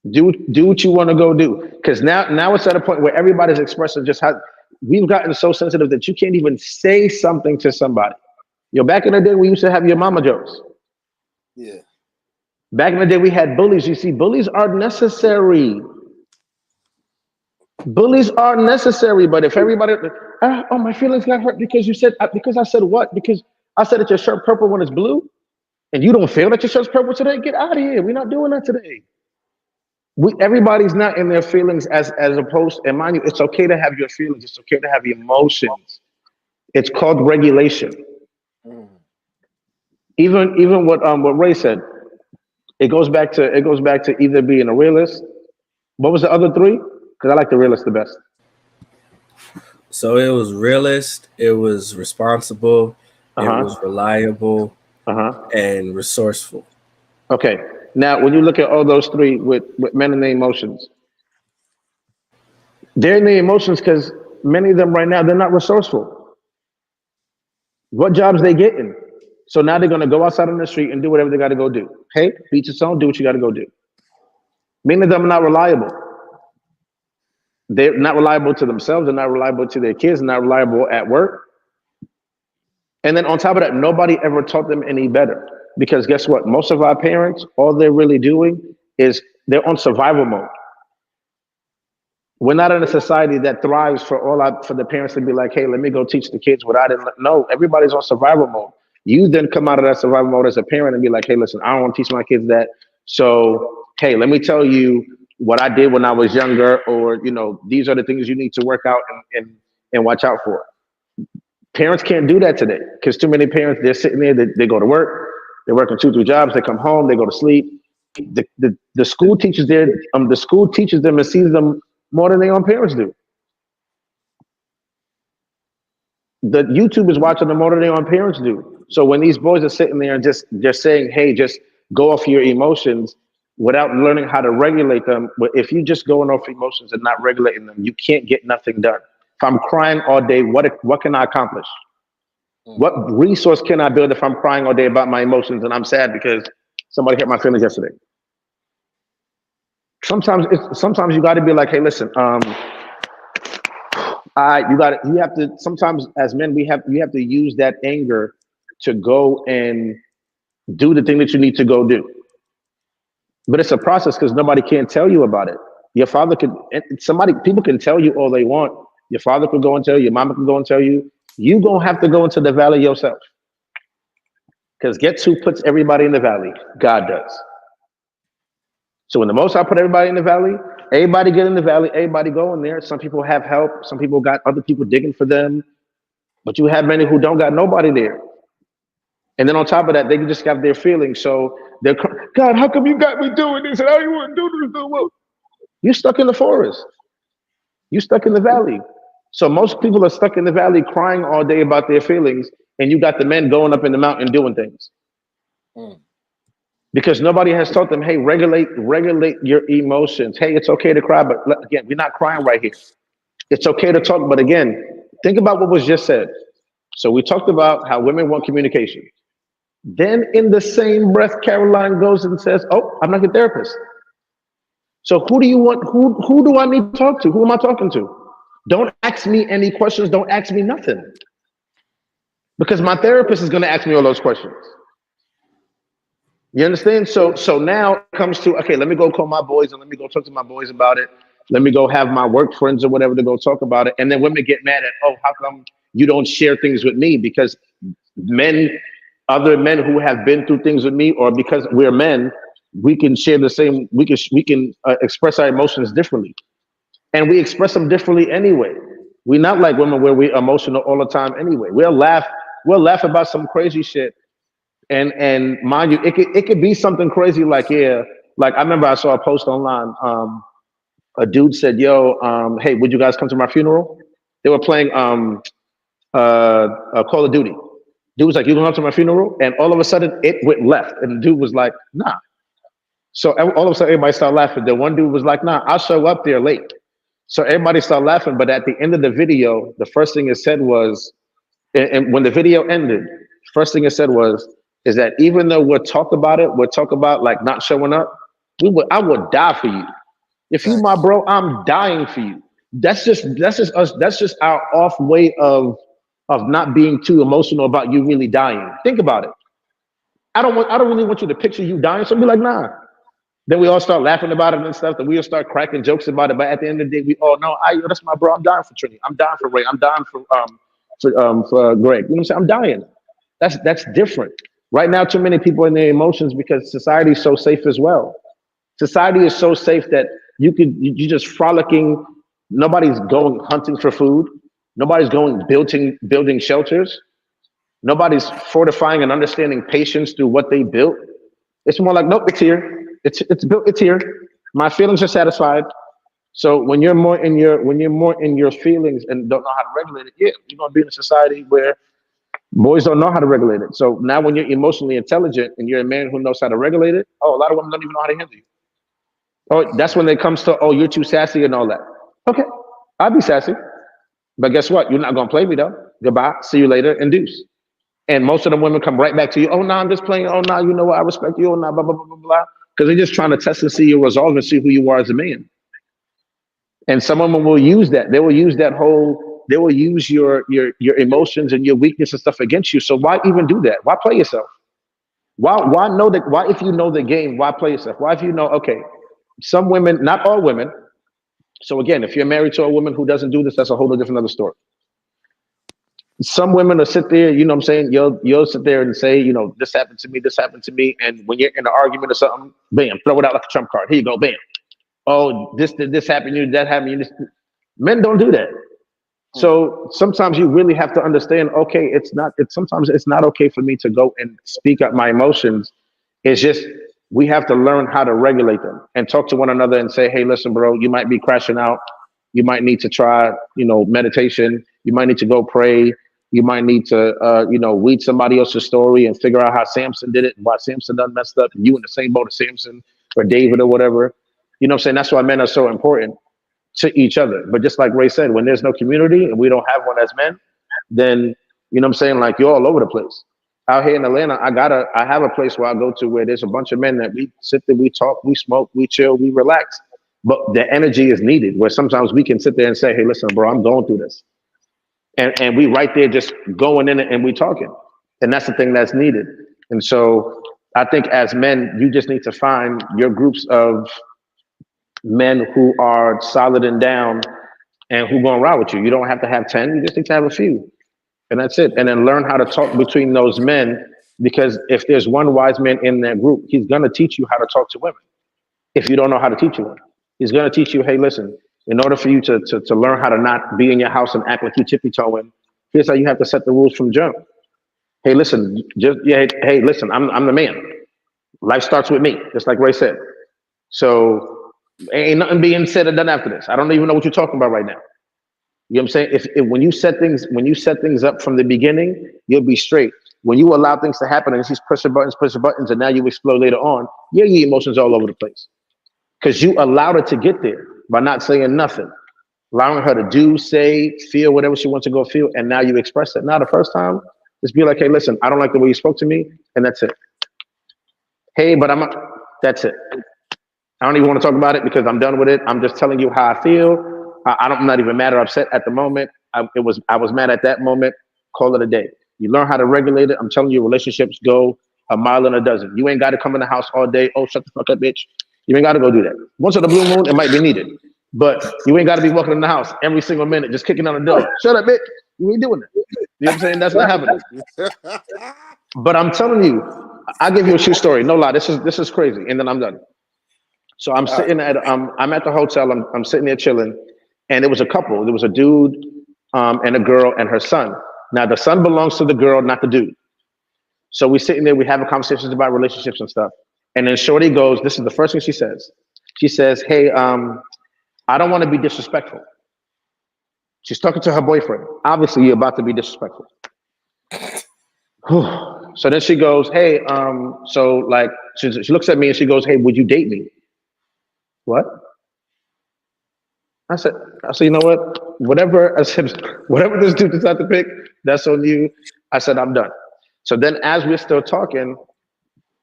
Do what you want to go do. Because now it's at a point where everybody's expressing just how we've gotten so sensitive that you can't even say something to somebody. Back in the day, we used to have your mama jokes. Yeah. Back in the day, we had bullies. You see, bullies are necessary. Bullies are necessary, but if everybody, oh, my feelings got hurt because because I said what? Because I said that your shirt purple when it's blue, and you don't feel that your shirt's purple today? Get out of here. We're not doing that today. Everybody's not in their feelings as opposed, and mind you, it's okay to have your feelings. It's okay to have emotions. It's called regulation. Even what Ray said, it goes back to either being a realist. What was the other 3? Because I like the realist the best. So it was realist, it was responsible, it was reliable, and resourceful. Okay. Now, when you look at all those 3 with men and their emotions, they're in their emotions because many of them right now, they're not resourceful. What jobs they getting? So now they're going to go outside on the street and do whatever they got to go do. Hey, beat your song, do what you got to go do. Many of them are not reliable. They're not reliable to themselves. They're not reliable to their kids. They're not reliable at work. And then on top of that, nobody ever taught them any better. Because guess what? Most of our parents, all they're really doing is they're on survival mode. We're not in a society that thrives for the parents to be like, hey, let me go teach the kids what I didn't. No, everybody's on survival mode. You then come out of that survival mode as a parent and be like, hey, listen, I don't want to teach my kids that. So, hey, let me tell you what I did when I was younger, or, these are the things you need to work out and watch out for. Parents can't do that today because too many parents, they're sitting there, they go to work, they're working 2-3 jobs, they come home, they go to sleep. The school teaches them and sees them more than their own parents do. The YouTube is watching them more than their own parents do. So when these boys are sitting there and just saying, hey, just go off your emotions without learning how to regulate them. But if you just going off emotions and not regulating them, you can't get nothing done. If I'm crying all day, what can I accomplish? What resource can I build if I'm crying all day about my emotions and I'm sad because somebody hurt my feelings yesterday? Sometimes you got to be like, hey, listen, You have to, sometimes as men, you have to use that anger to go and do the thing that you need to go do. But it's a process because nobody can tell you about it. Your father could, people can tell you all they want. Your father could go and tell you, your mama can go and tell you. You gonna have to go into the valley yourself. Because guess who puts everybody in the valley? God does. So when the Most High put everybody in the valley, everybody get in the valley, everybody go in there. Some people have help, some people got other people digging for them, but you have many who don't got nobody there. And then on top of that, they just have their feelings. So they're, God, how come you got me doing this? And I don't want to do this no more. You're stuck in the forest. You're stuck in the valley. So most people are stuck in the valley crying all day about their feelings, and you got the men going up in the mountain doing things. Because nobody has taught them, hey, regulate your emotions. Hey, it's okay to cry, but again, we're not crying right here. It's okay to talk, but again, think about what was just said. So we talked about how women want communication. Then in the same breath, Caroline goes and says, oh, I'm not your therapist. So who do you want? Who do I need to talk to? Who am I talking to? Don't ask me any questions. Don't ask me nothing. Because my therapist is going to ask me all those questions. You understand? So now it comes to, okay, let me go call my boys and let me go talk to my boys about it. Let me go have my work friends or whatever to go talk about it. And then women get mad at, oh, how come you don't share things with me? Because other men who have been through things with me, or because we're men, we can share the same, we can express our emotions differently. And we express them differently anyway. We're not like women where we're emotional all the time anyway. We'll laugh about some crazy shit. And mind you, it could be something crazy like, yeah, like I remember I saw a post online. A dude said, yo, hey, would you guys come to my funeral? They were playing Call of Duty. Dude was like, you gonna come to my funeral? And all of a sudden it went left. And the dude was like, nah. So all of a sudden everybody started laughing. The one dude was like, nah, I'll show up there late. So everybody started laughing. But at the end of the video, the first thing it said was, and when the video ended, first thing it said is that even though we'll talk about like not showing up, I would die for you. If you my bro, I'm dying for you. That's just us. That's just our off way of not being too emotional about you really dying. Think about it. I don't really want you to picture you dying. So be like, nah. Then we all start laughing about it and stuff. Then we all start cracking jokes about it. But at the end of the day, we all know, that's my bro. I'm dying for Trini. I'm dying for Ray. I'm dying for Greg. You know what I'm saying? I'm dying. That's different. Right now, too many people in their emotions because society is so safe as well. Society is so safe that you just frolicking. Nobody's going hunting for food. Nobody's going building shelters. Nobody's fortifying and understanding patience through what they built. It's more like, nope, it's here. It's built. It's here. My feelings are satisfied. So when you're more in your feelings and don't know how to regulate it, yeah, you're gonna be in a society where boys don't know how to regulate it. So now when you're emotionally intelligent and you're a man who knows how to regulate it, oh, a lot of women don't even know how to handle you. Oh, that's when it comes to, oh, you're too sassy and all that. Okay, I'll be sassy. But guess what? You're not going to play me, though. Goodbye. See you later. And deuce. And most of the women come right back to you. Oh, no, I'm just playing. Oh, no, you know what? I respect you. Oh, no, blah, blah, blah, blah, blah. Because they're just trying to test and see your resolve and see who you are as a man. And some women will use that. They will use your emotions and your weakness and stuff against you. So why even do that? Why play yourself? Why if you know the game, why play yourself? Why if you know, okay, some women, not all women. So again, if you're married to a woman who doesn't do this, that's a whole different other story. Some women will sit there, you know what I'm saying? You'll sit there and say, you know, this happened to me. And when you're in an argument or something, bam, throw it out like a trump card. Here you go, bam. Oh, this happened to you, that happened to you. Men don't do that. So sometimes you really have to understand, okay, sometimes it's not okay for me to go and speak up my emotions. It's just, we have to learn how to regulate them and talk to one another and say, hey, listen, bro, you might be crashing out. You might need to try, meditation. You might need to go pray. You might need to, read somebody else's story and figure out how Samson did it and why Samson done messed up. And you in the same boat as Samson or David or whatever. You know what I'm saying? That's why men are so important to each other. But just like Ray said, when there's no community and we don't have one as men, then, you know what I'm saying? Like, you're all over the place. Out here in Atlanta, I have a place where I go to where there's a bunch of men that we sit there, we talk, we smoke, we chill, we relax. But the energy is needed where sometimes we can sit there and say, hey, listen, bro, I'm going through this. and we right there just going in it and we talking, and that's the thing that's needed. And so I think as men, you just need to find your groups of men who are solid and down and who gonna ride with you. You don't have to have 10, you just need to have a few. And that's it. And then learn how to talk between those men, because if there's one wise man in that group, he's gonna teach you how to talk to women. If you don't know how to teach you, he's gonna teach you, hey, listen, in order for you to learn how to not be in your house and act like you tippy toeing, here's how you have to set the rules from jump. Hey, listen, hey, listen, I'm the man. Life starts with me, just like Ray said. So ain't nothing being said or done after this. I don't even know what you're talking about right now. You know what I'm saying? If when you set things up from the beginning, you'll be straight. When you allow things to happen and she's pushing buttons, and now you explode later on, your emotions all over the place. Because you allowed her to get there by not saying nothing, allowing her to do, say, feel whatever she wants to go feel, and now you express it. Now the first time, just be like, hey, listen, I don't like the way you spoke to me, and that's it. Hey, but that's it. I don't even want to talk about it because I'm done with it. I'm just telling you how I feel. I'm not even mad or upset at the moment. I was mad at that moment. Call it a day. You learn how to regulate it. I'm telling you, relationships go a mile and a dozen. You ain't got to come in the house all day. Oh, shut the fuck up, bitch. You ain't got to go do that. Once in a blue moon, it might be needed. But you ain't got to be walking in the house every single minute, just kicking on the door. Shut up, bitch. You ain't doing that. You know what I'm saying? That's not happening. But I'm telling you, I'll give you a true story. No lie, this is crazy. And then I'm done. So I'm sitting I'm at the hotel. I'm sitting there chilling, and it was a couple. There was a dude and a girl and her son. Now the son belongs to the girl, not the dude. So we sitting there, we having conversations about relationships and stuff. And then Shorty goes, this is the first thing she says. She says, hey, I don't want to be disrespectful. She's talking to her boyfriend. Obviously, you're about to be disrespectful. So then she goes, hey, so like, she looks at me and she goes, hey, would you date me? What? I said, you know what? Whatever this dude decides to pick, that's on you. I said, I'm done. So then as we're still talking,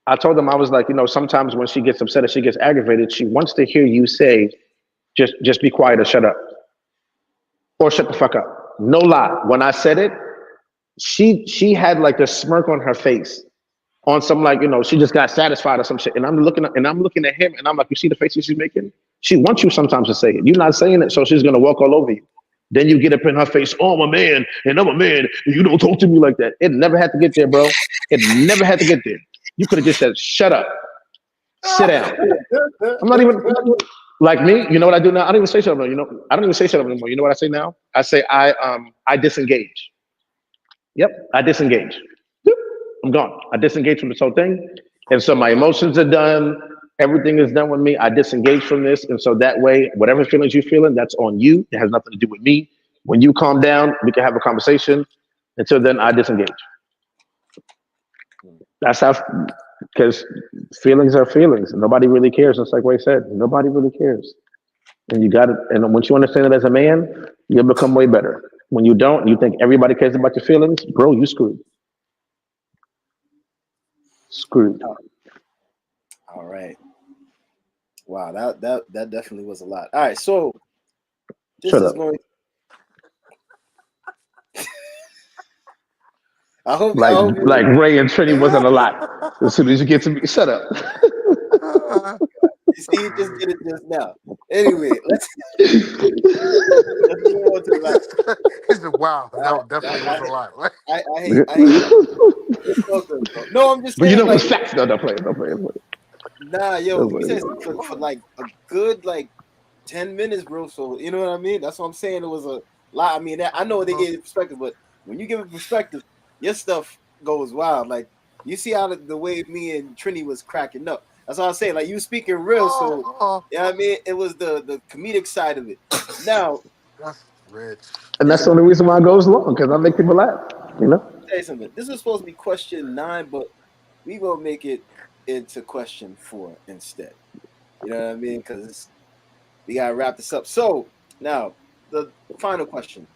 I told him, I was like, you know, sometimes when she gets upset or she gets aggravated, she wants to hear you say, just be quiet or shut up. Or shut the fuck up. No lie. When I said it, she had like this smirk on her face on some, like, you know, she just got satisfied or some shit. And I'm looking at him and I'm like, you see the faces she's making? She wants you sometimes to say it. You're not saying it, so she's gonna walk all over you. Then you get up in her face, oh, I'm a man, and I'm a man, and you don't talk to me like that. It never had to get there, bro. It never had to get there. You could have just said, shut up, sit down. I'm not even, like me, you know what I do now? I don't even say shut up, you know, I don't even say shut up anymore. You know what I say now? I say, I disengage. Yep, I disengage. I'm gone. I disengage from this whole thing. And so my emotions are done. Everything is done with me. I disengage from this. And so that way, whatever feelings you're feeling, that's on you. It has nothing to do with me. When you calm down, we can have a conversation. Until then, I disengage. That's how, because feelings are feelings. Nobody really cares. Just like Ray said, nobody really cares. And you got it. And once you understand it as a man, you'll become way better. When you don't, you think everybody cares about your feelings, bro, you screwed. Screwed. All right. Wow, that definitely was a lot. All right, so this Shut is up. going. I hope like Ray and Trini wasn't a lot. As soon as you get to me, shut up. You see, you just did it just now. Anyway, let's move on to the last. He said, wow, that definitely was a lot. I hate no, I'm just But you saying, know like, what's facts? No, don't play. nah, yo, you said for like a good like 10 minutes, bro. So you know what I mean? That's what I'm saying. It was a lot. I mean, I know they gave perspective, but when you give a perspective, your stuff goes wild. Like, you see how the way me and Trini was cracking up. That's all I'm saying. Like, you speaking real, so yeah, I mean, it was the comedic side of it. Now, that's rich. And that's the only reason why it goes long, because I make people laugh. You know. say something. This was supposed to be question 9, but we gonna make it into question 4 instead. You know what I mean? Because we gotta wrap this up. So now the final question: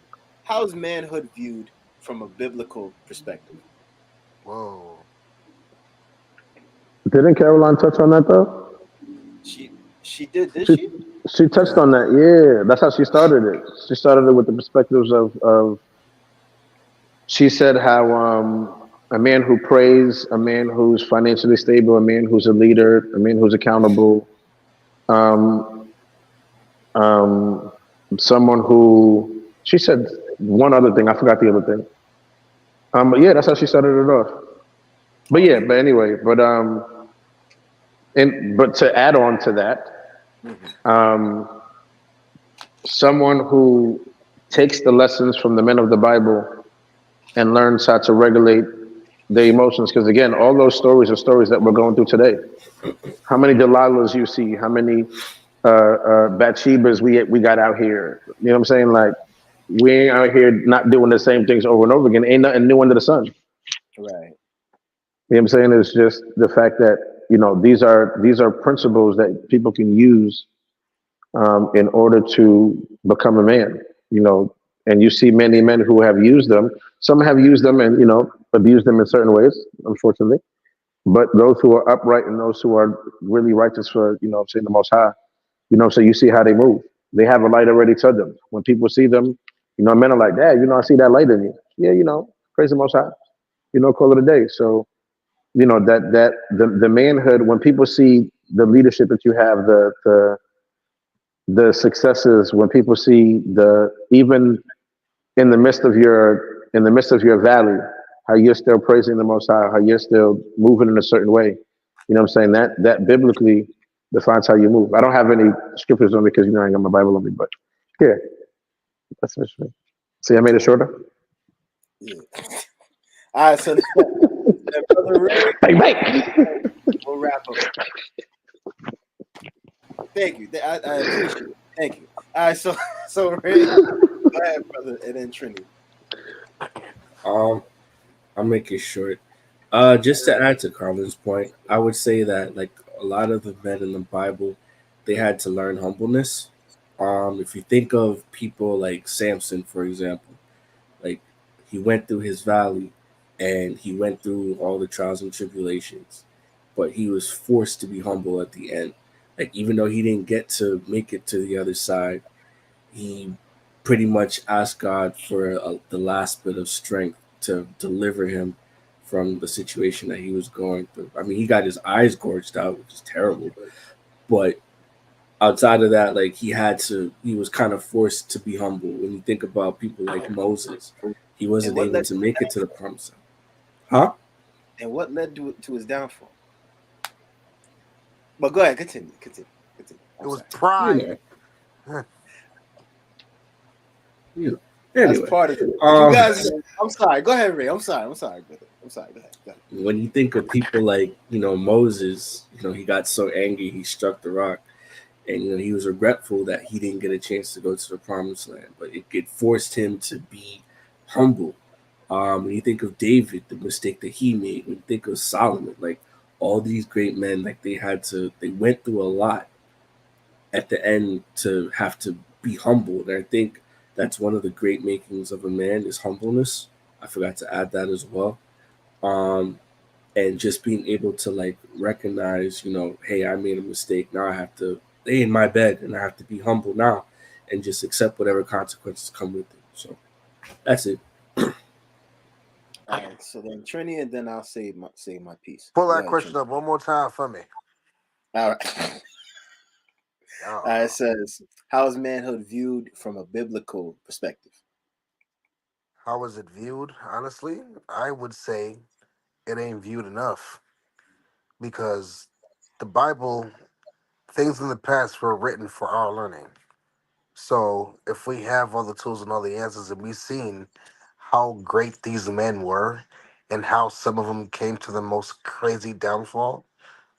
how is manhood viewed from a biblical perspective? Whoa. Didn't Caroline touch on that though? She did she? She touched on that. Yeah, that's how she started it. She started it with the perspectives of She said how a man who prays, a man who's financially stable, a man who's a leader, a man who's accountable, um, um, someone who she said one other thing. I forgot the other thing. But yeah, that's how she started it off. But yeah, Okay. but anyway, but to add on to that, Hmm. um, someone who takes the lessons from the men of the Bible and learns how to regulate their emotions. Because again, all those stories are stories that we're going through today. How many Delilahs you see? How many Bathshebas we got out here? You know what I'm saying? Like we ain't out here not doing the same things over and over again. Ain't nothing new under the sun. Right. You know what I'm saying? It's just the fact that these are principles that people can use in order to become a man. You know, and you see many men who have used them. Some have used them and abused them in certain ways, unfortunately. But those who are upright and those who are really righteous for saying the Most High, so you see how they move. They have a light already to them. When people see them, men are like, Dad, I see that light in you. Yeah, praise the Most High. Call it a day. So the manhood, when people see the leadership that you have, the successes, when people see the even in the midst of your valley, how you're still praising the Most High, how you're still moving in a certain way. You know what I'm saying? That biblically defines how you move. I don't have any scriptures on me because I ain't got my Bible on me, but yeah, that's it. See, I made it shorter. Yeah. All right. So then, brother Ray, Bang bang. we'll wrap up. Thank you. I appreciate it. Thank you. All right. So so Ray, go ahead, brother, and then Trini. Um, I'll make it short. Just to add to Carlin's point, I would say that like a lot of the men in the Bible, they had to learn humbleness. If you think of people like Samson, for example, like he went through his valley and he went through all the trials and tribulations, but he was forced to be humble at the end. Like even though he didn't get to make it to the other side, he pretty much asked God for the last bit of strength to deliver him from the situation that he was going through. I mean, he got his eyes gorged out, which is terrible. But outside of that, like he was kind of forced to be humble. When you think about people like Moses, he And wasn't what able led to make it to the promised land. Huh? and what led to his downfall? But go ahead, continue, continue, continue. It I'm was sorry. You pride. know, you know. That's Anyway, part of it. But you um, guys, I'm sorry. Go ahead, Ray. I'm sorry. I'm sorry, brother. I'm sorry. Go ahead. Go ahead. when you think of people like Moses, he got so angry he struck the rock. And he was regretful that he didn't get a chance to go to the promised land, but it forced him to be humble. When you think of David, the mistake that he made, when you think of Solomon, like all these great men, like they went through a lot at the end to have to be humble. And I think that's one of the great makings of a man is humbleness. I forgot to add that as well. Um, and just being able to like recognize, hey, I made a mistake. Now I have to lay in my bed and I have to be humble now and just accept whatever consequences come with it. So that's it. All right. So then Trini, and then I'll say my piece. Pull Go that ahead, question Trini. up one more time for me. All right. It Oh, says, how is manhood viewed from a biblical perspective? how was it viewed? Honestly, I would say it ain't viewed enough because the Bible, things in the past were written for our learning. So if we have all the tools and all the answers, and we've seen how great these men were and how some of them came to the most crazy downfall,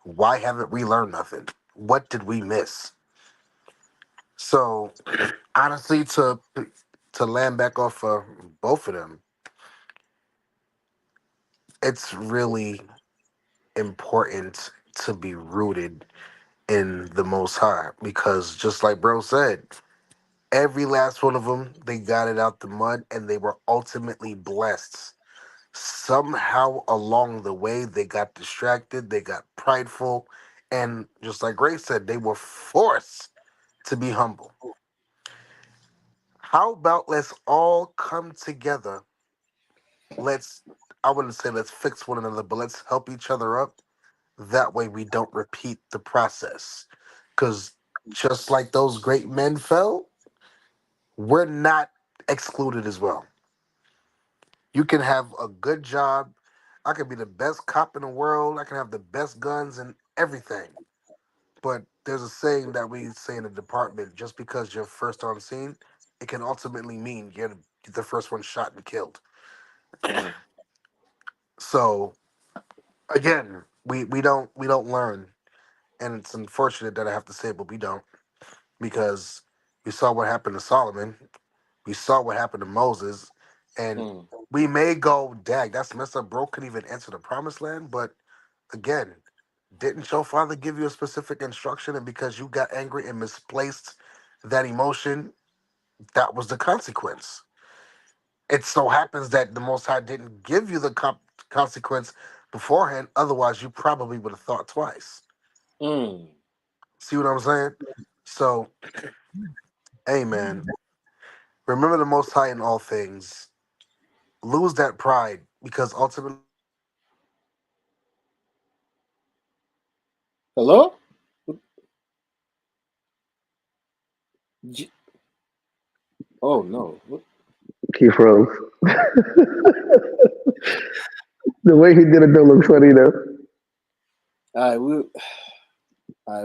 why haven't we learned nothing? What did we miss? So honestly, to land back off of both of them, it's really important to be rooted in the Most High because, just like Bro said, every last one of them, they got it out the mud and they were ultimately blessed. Somehow along the way, they got distracted, they got prideful, and just like Ray said, they were forced to be humble. How about let's all come together let's, I wouldn't say let's fix one another, but let's help each other up. That way we don't repeat the process. Because just like those great men fell, we're not excluded as well. You can have a good job. I could be the best cop in the world. I can have the best guns and everything. But there's a saying that we say in the department: just because you're first on scene, it can ultimately mean you're the first one shot and killed. Mm. So again, we don't learn, and it's unfortunate that I have to say it, but we don't, because we saw what happened to Solomon, we saw what happened to Moses, and Mm. we may go, "Dag, that's messed up, bro. Couldn't even enter the promised land." But again, didn't your father give you a specific instruction, and because you got angry and misplaced that emotion, that was the consequence? It so happens that the Most High didn't give you the consequence beforehand. Otherwise, you probably would have thought twice. Mm. See what I'm saying? So, hey, man, remember the Most High in all things. Lose that pride, because ultimately, Hello? J- Oh no. Keith Rose. The way he did it don't look funny though.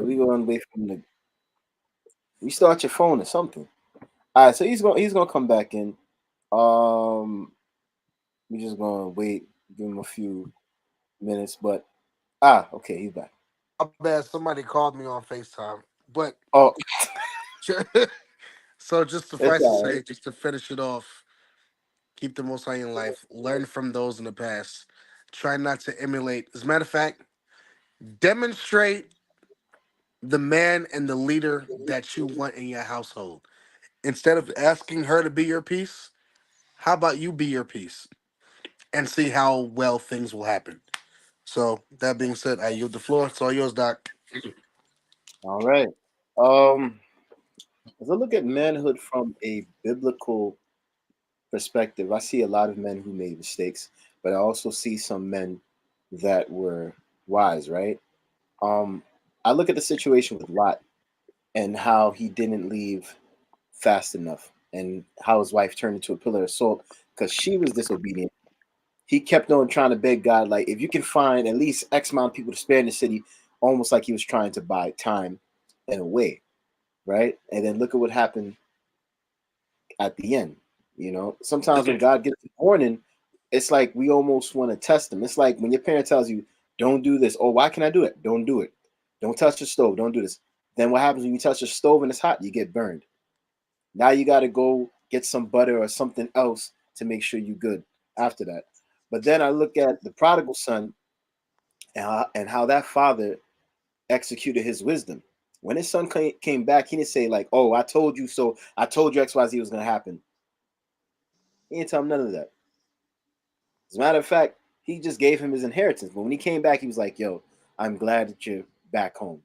We going away from the. Restart your phone or something. All right, so he's gonna come back in. Um, we're just gonna wait, give him a few minutes, but okay, he's back. I bet somebody called me on FaceTime. But Oh, so just it's suffice to all right. say, just to finish it off, keep the Most High in life. Learn from those in the past. Try not to emulate. As a matter of fact, demonstrate the man and the leader that you want in your household. Instead of asking her to be your piece, how about you be your piece and see how well things will happen? So that being said, I yield the floor. It's all yours, Doc. All right. Um, as I look at manhood from a biblical perspective, I see a lot of men who made mistakes, but I also see some men that were wise, right? Um, I look at the situation with Lot and how he didn't leave fast enough, and how his wife turned into a pillar of salt because she was disobedient. He kept on trying to beg God, like, if you can find at least X amount of people to spare in the city, almost like he was trying to buy time in a way, right? And then look at what happened at the end. Sometimes when God gives a warning, it's like we almost want to test them. It's like when your parent tells you, don't do this. Oh, why can I do it? Don't do it. Don't touch the stove. Don't do this. Then what happens when you touch the stove and it's hot? You get burned. Now you got to go get some butter or something else to make sure you're good after that. But then I look at the prodigal son and how that father executed his wisdom. When his son came back, he didn't say like, "Oh, I told you so. I told you XYZ was going to happen." He didn't tell him none of that. As a matter of fact, he just gave him his inheritance. But when he came back, he was like, "Yo, I'm glad that you're back home."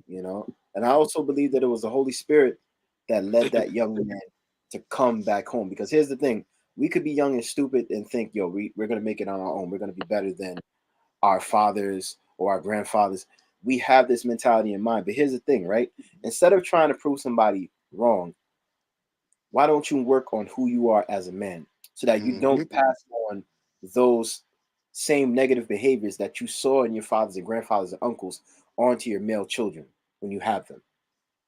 And I also believe that it was the Holy Spirit that led that young man to come back home. Because here's the thing: we could be young and stupid and think, "Yo, we're gonna make it on our own. We're gonna be better than our fathers or our grandfathers." We have this mentality in mind. But here's the thing, right? Instead of trying to prove somebody wrong, why don't you work on who you are as a man so that you Hmm. don't pass on those same negative behaviors that you saw in your fathers and grandfathers and uncles onto your male children when you have them?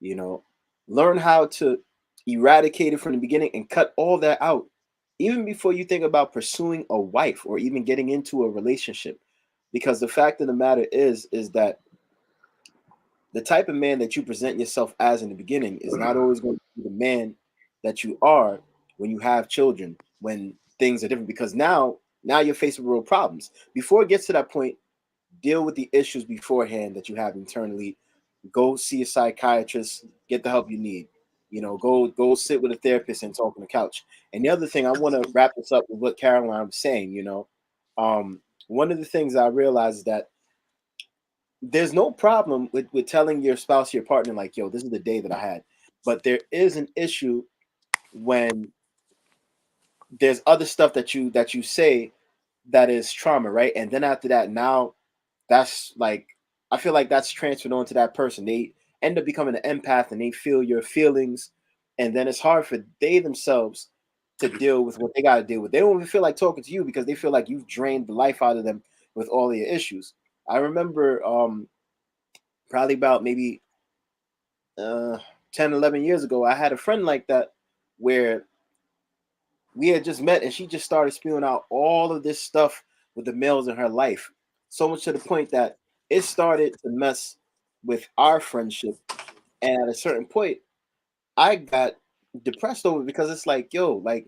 You know, learn how to eradicate it from the beginning and cut all that out, even before you think about pursuing a wife or even getting into a relationship. Because the fact of the matter is that the type of man that you present yourself as in the beginning is not always going to be the man that you are when you have children, when things are different. Because now you're faced with real problems. Before it gets to that point, deal with the issues beforehand that you have internally. Go see a psychiatrist, get the help you need. Go sit with a therapist and talk on the couch. And the other thing, I want to wrap this up with what Caroline was saying. One of the things I realized is that there's no problem with telling your spouse, your partner, like, yo, this is the day that I had. But there is an issue when there's other stuff that you say that is trauma, right? And then after that, now that's like, I feel like that's transferred onto that person. They end up becoming an empath and they feel your feelings, and then it's hard for they themselves to deal with what they got to deal with. They don't even feel like talking to you because they feel like you've drained the life out of them with all of your issues. I remember probably about maybe 10, 11 years ago, I had a friend like that where we had just met and she just started spewing out all of this stuff with the males in her life. So much to the point that it started to mess with our friendship. And at a certain point, I got depressed over it because it's like, yo, like,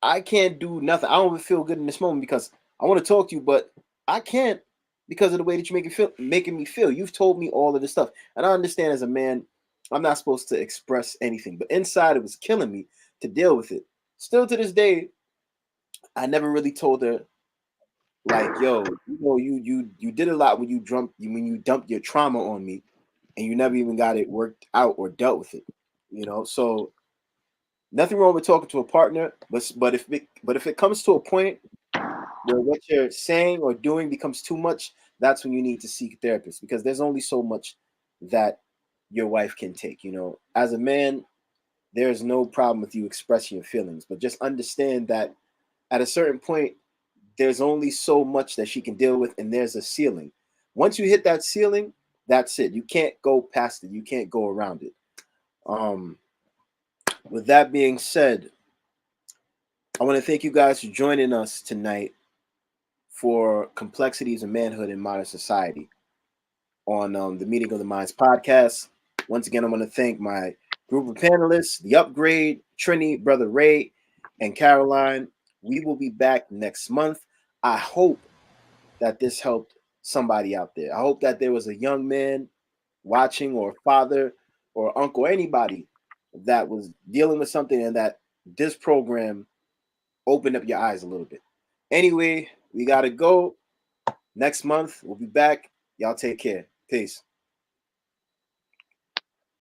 I can't do nothing. I don't even feel good in this moment because I want to talk to you, but I can't because of the way that you making me feel. You've told me all of this stuff. And I understand as a man, I'm not supposed to express anything, but inside it was killing me to deal with it. Still to this day, I never really told her like, yo, you did a lot when you dumped your trauma on me, and you never even got it worked out or dealt with it. So nothing wrong with talking to a partner, but if it comes to a point where what you're saying or doing becomes too much, that's when you need to seek a therapist, because there's only so much that your wife can take. As a man, there's no problem with you expressing your feelings, but just understand that at a certain point, there's only so much that she can deal with, and there's a ceiling. Once you hit that ceiling, that's it. You can't go past it. You can't go around it. With that being said, I want to thank you guys for joining us tonight for Complexities of Manhood in Modern Society on the Meeting of the Minds podcast. Once again, I want to thank my group of panelists, The Upgrade, Trini, Brother Ray, and Caroline. We will be back next month. I hope that this helped somebody out there. I hope that there was a young man watching, or father or uncle, anybody that was dealing with something, and that this program opened up your eyes a little bit. Anyway, we got to go. Next month, we'll be back. Y'all take care. Peace.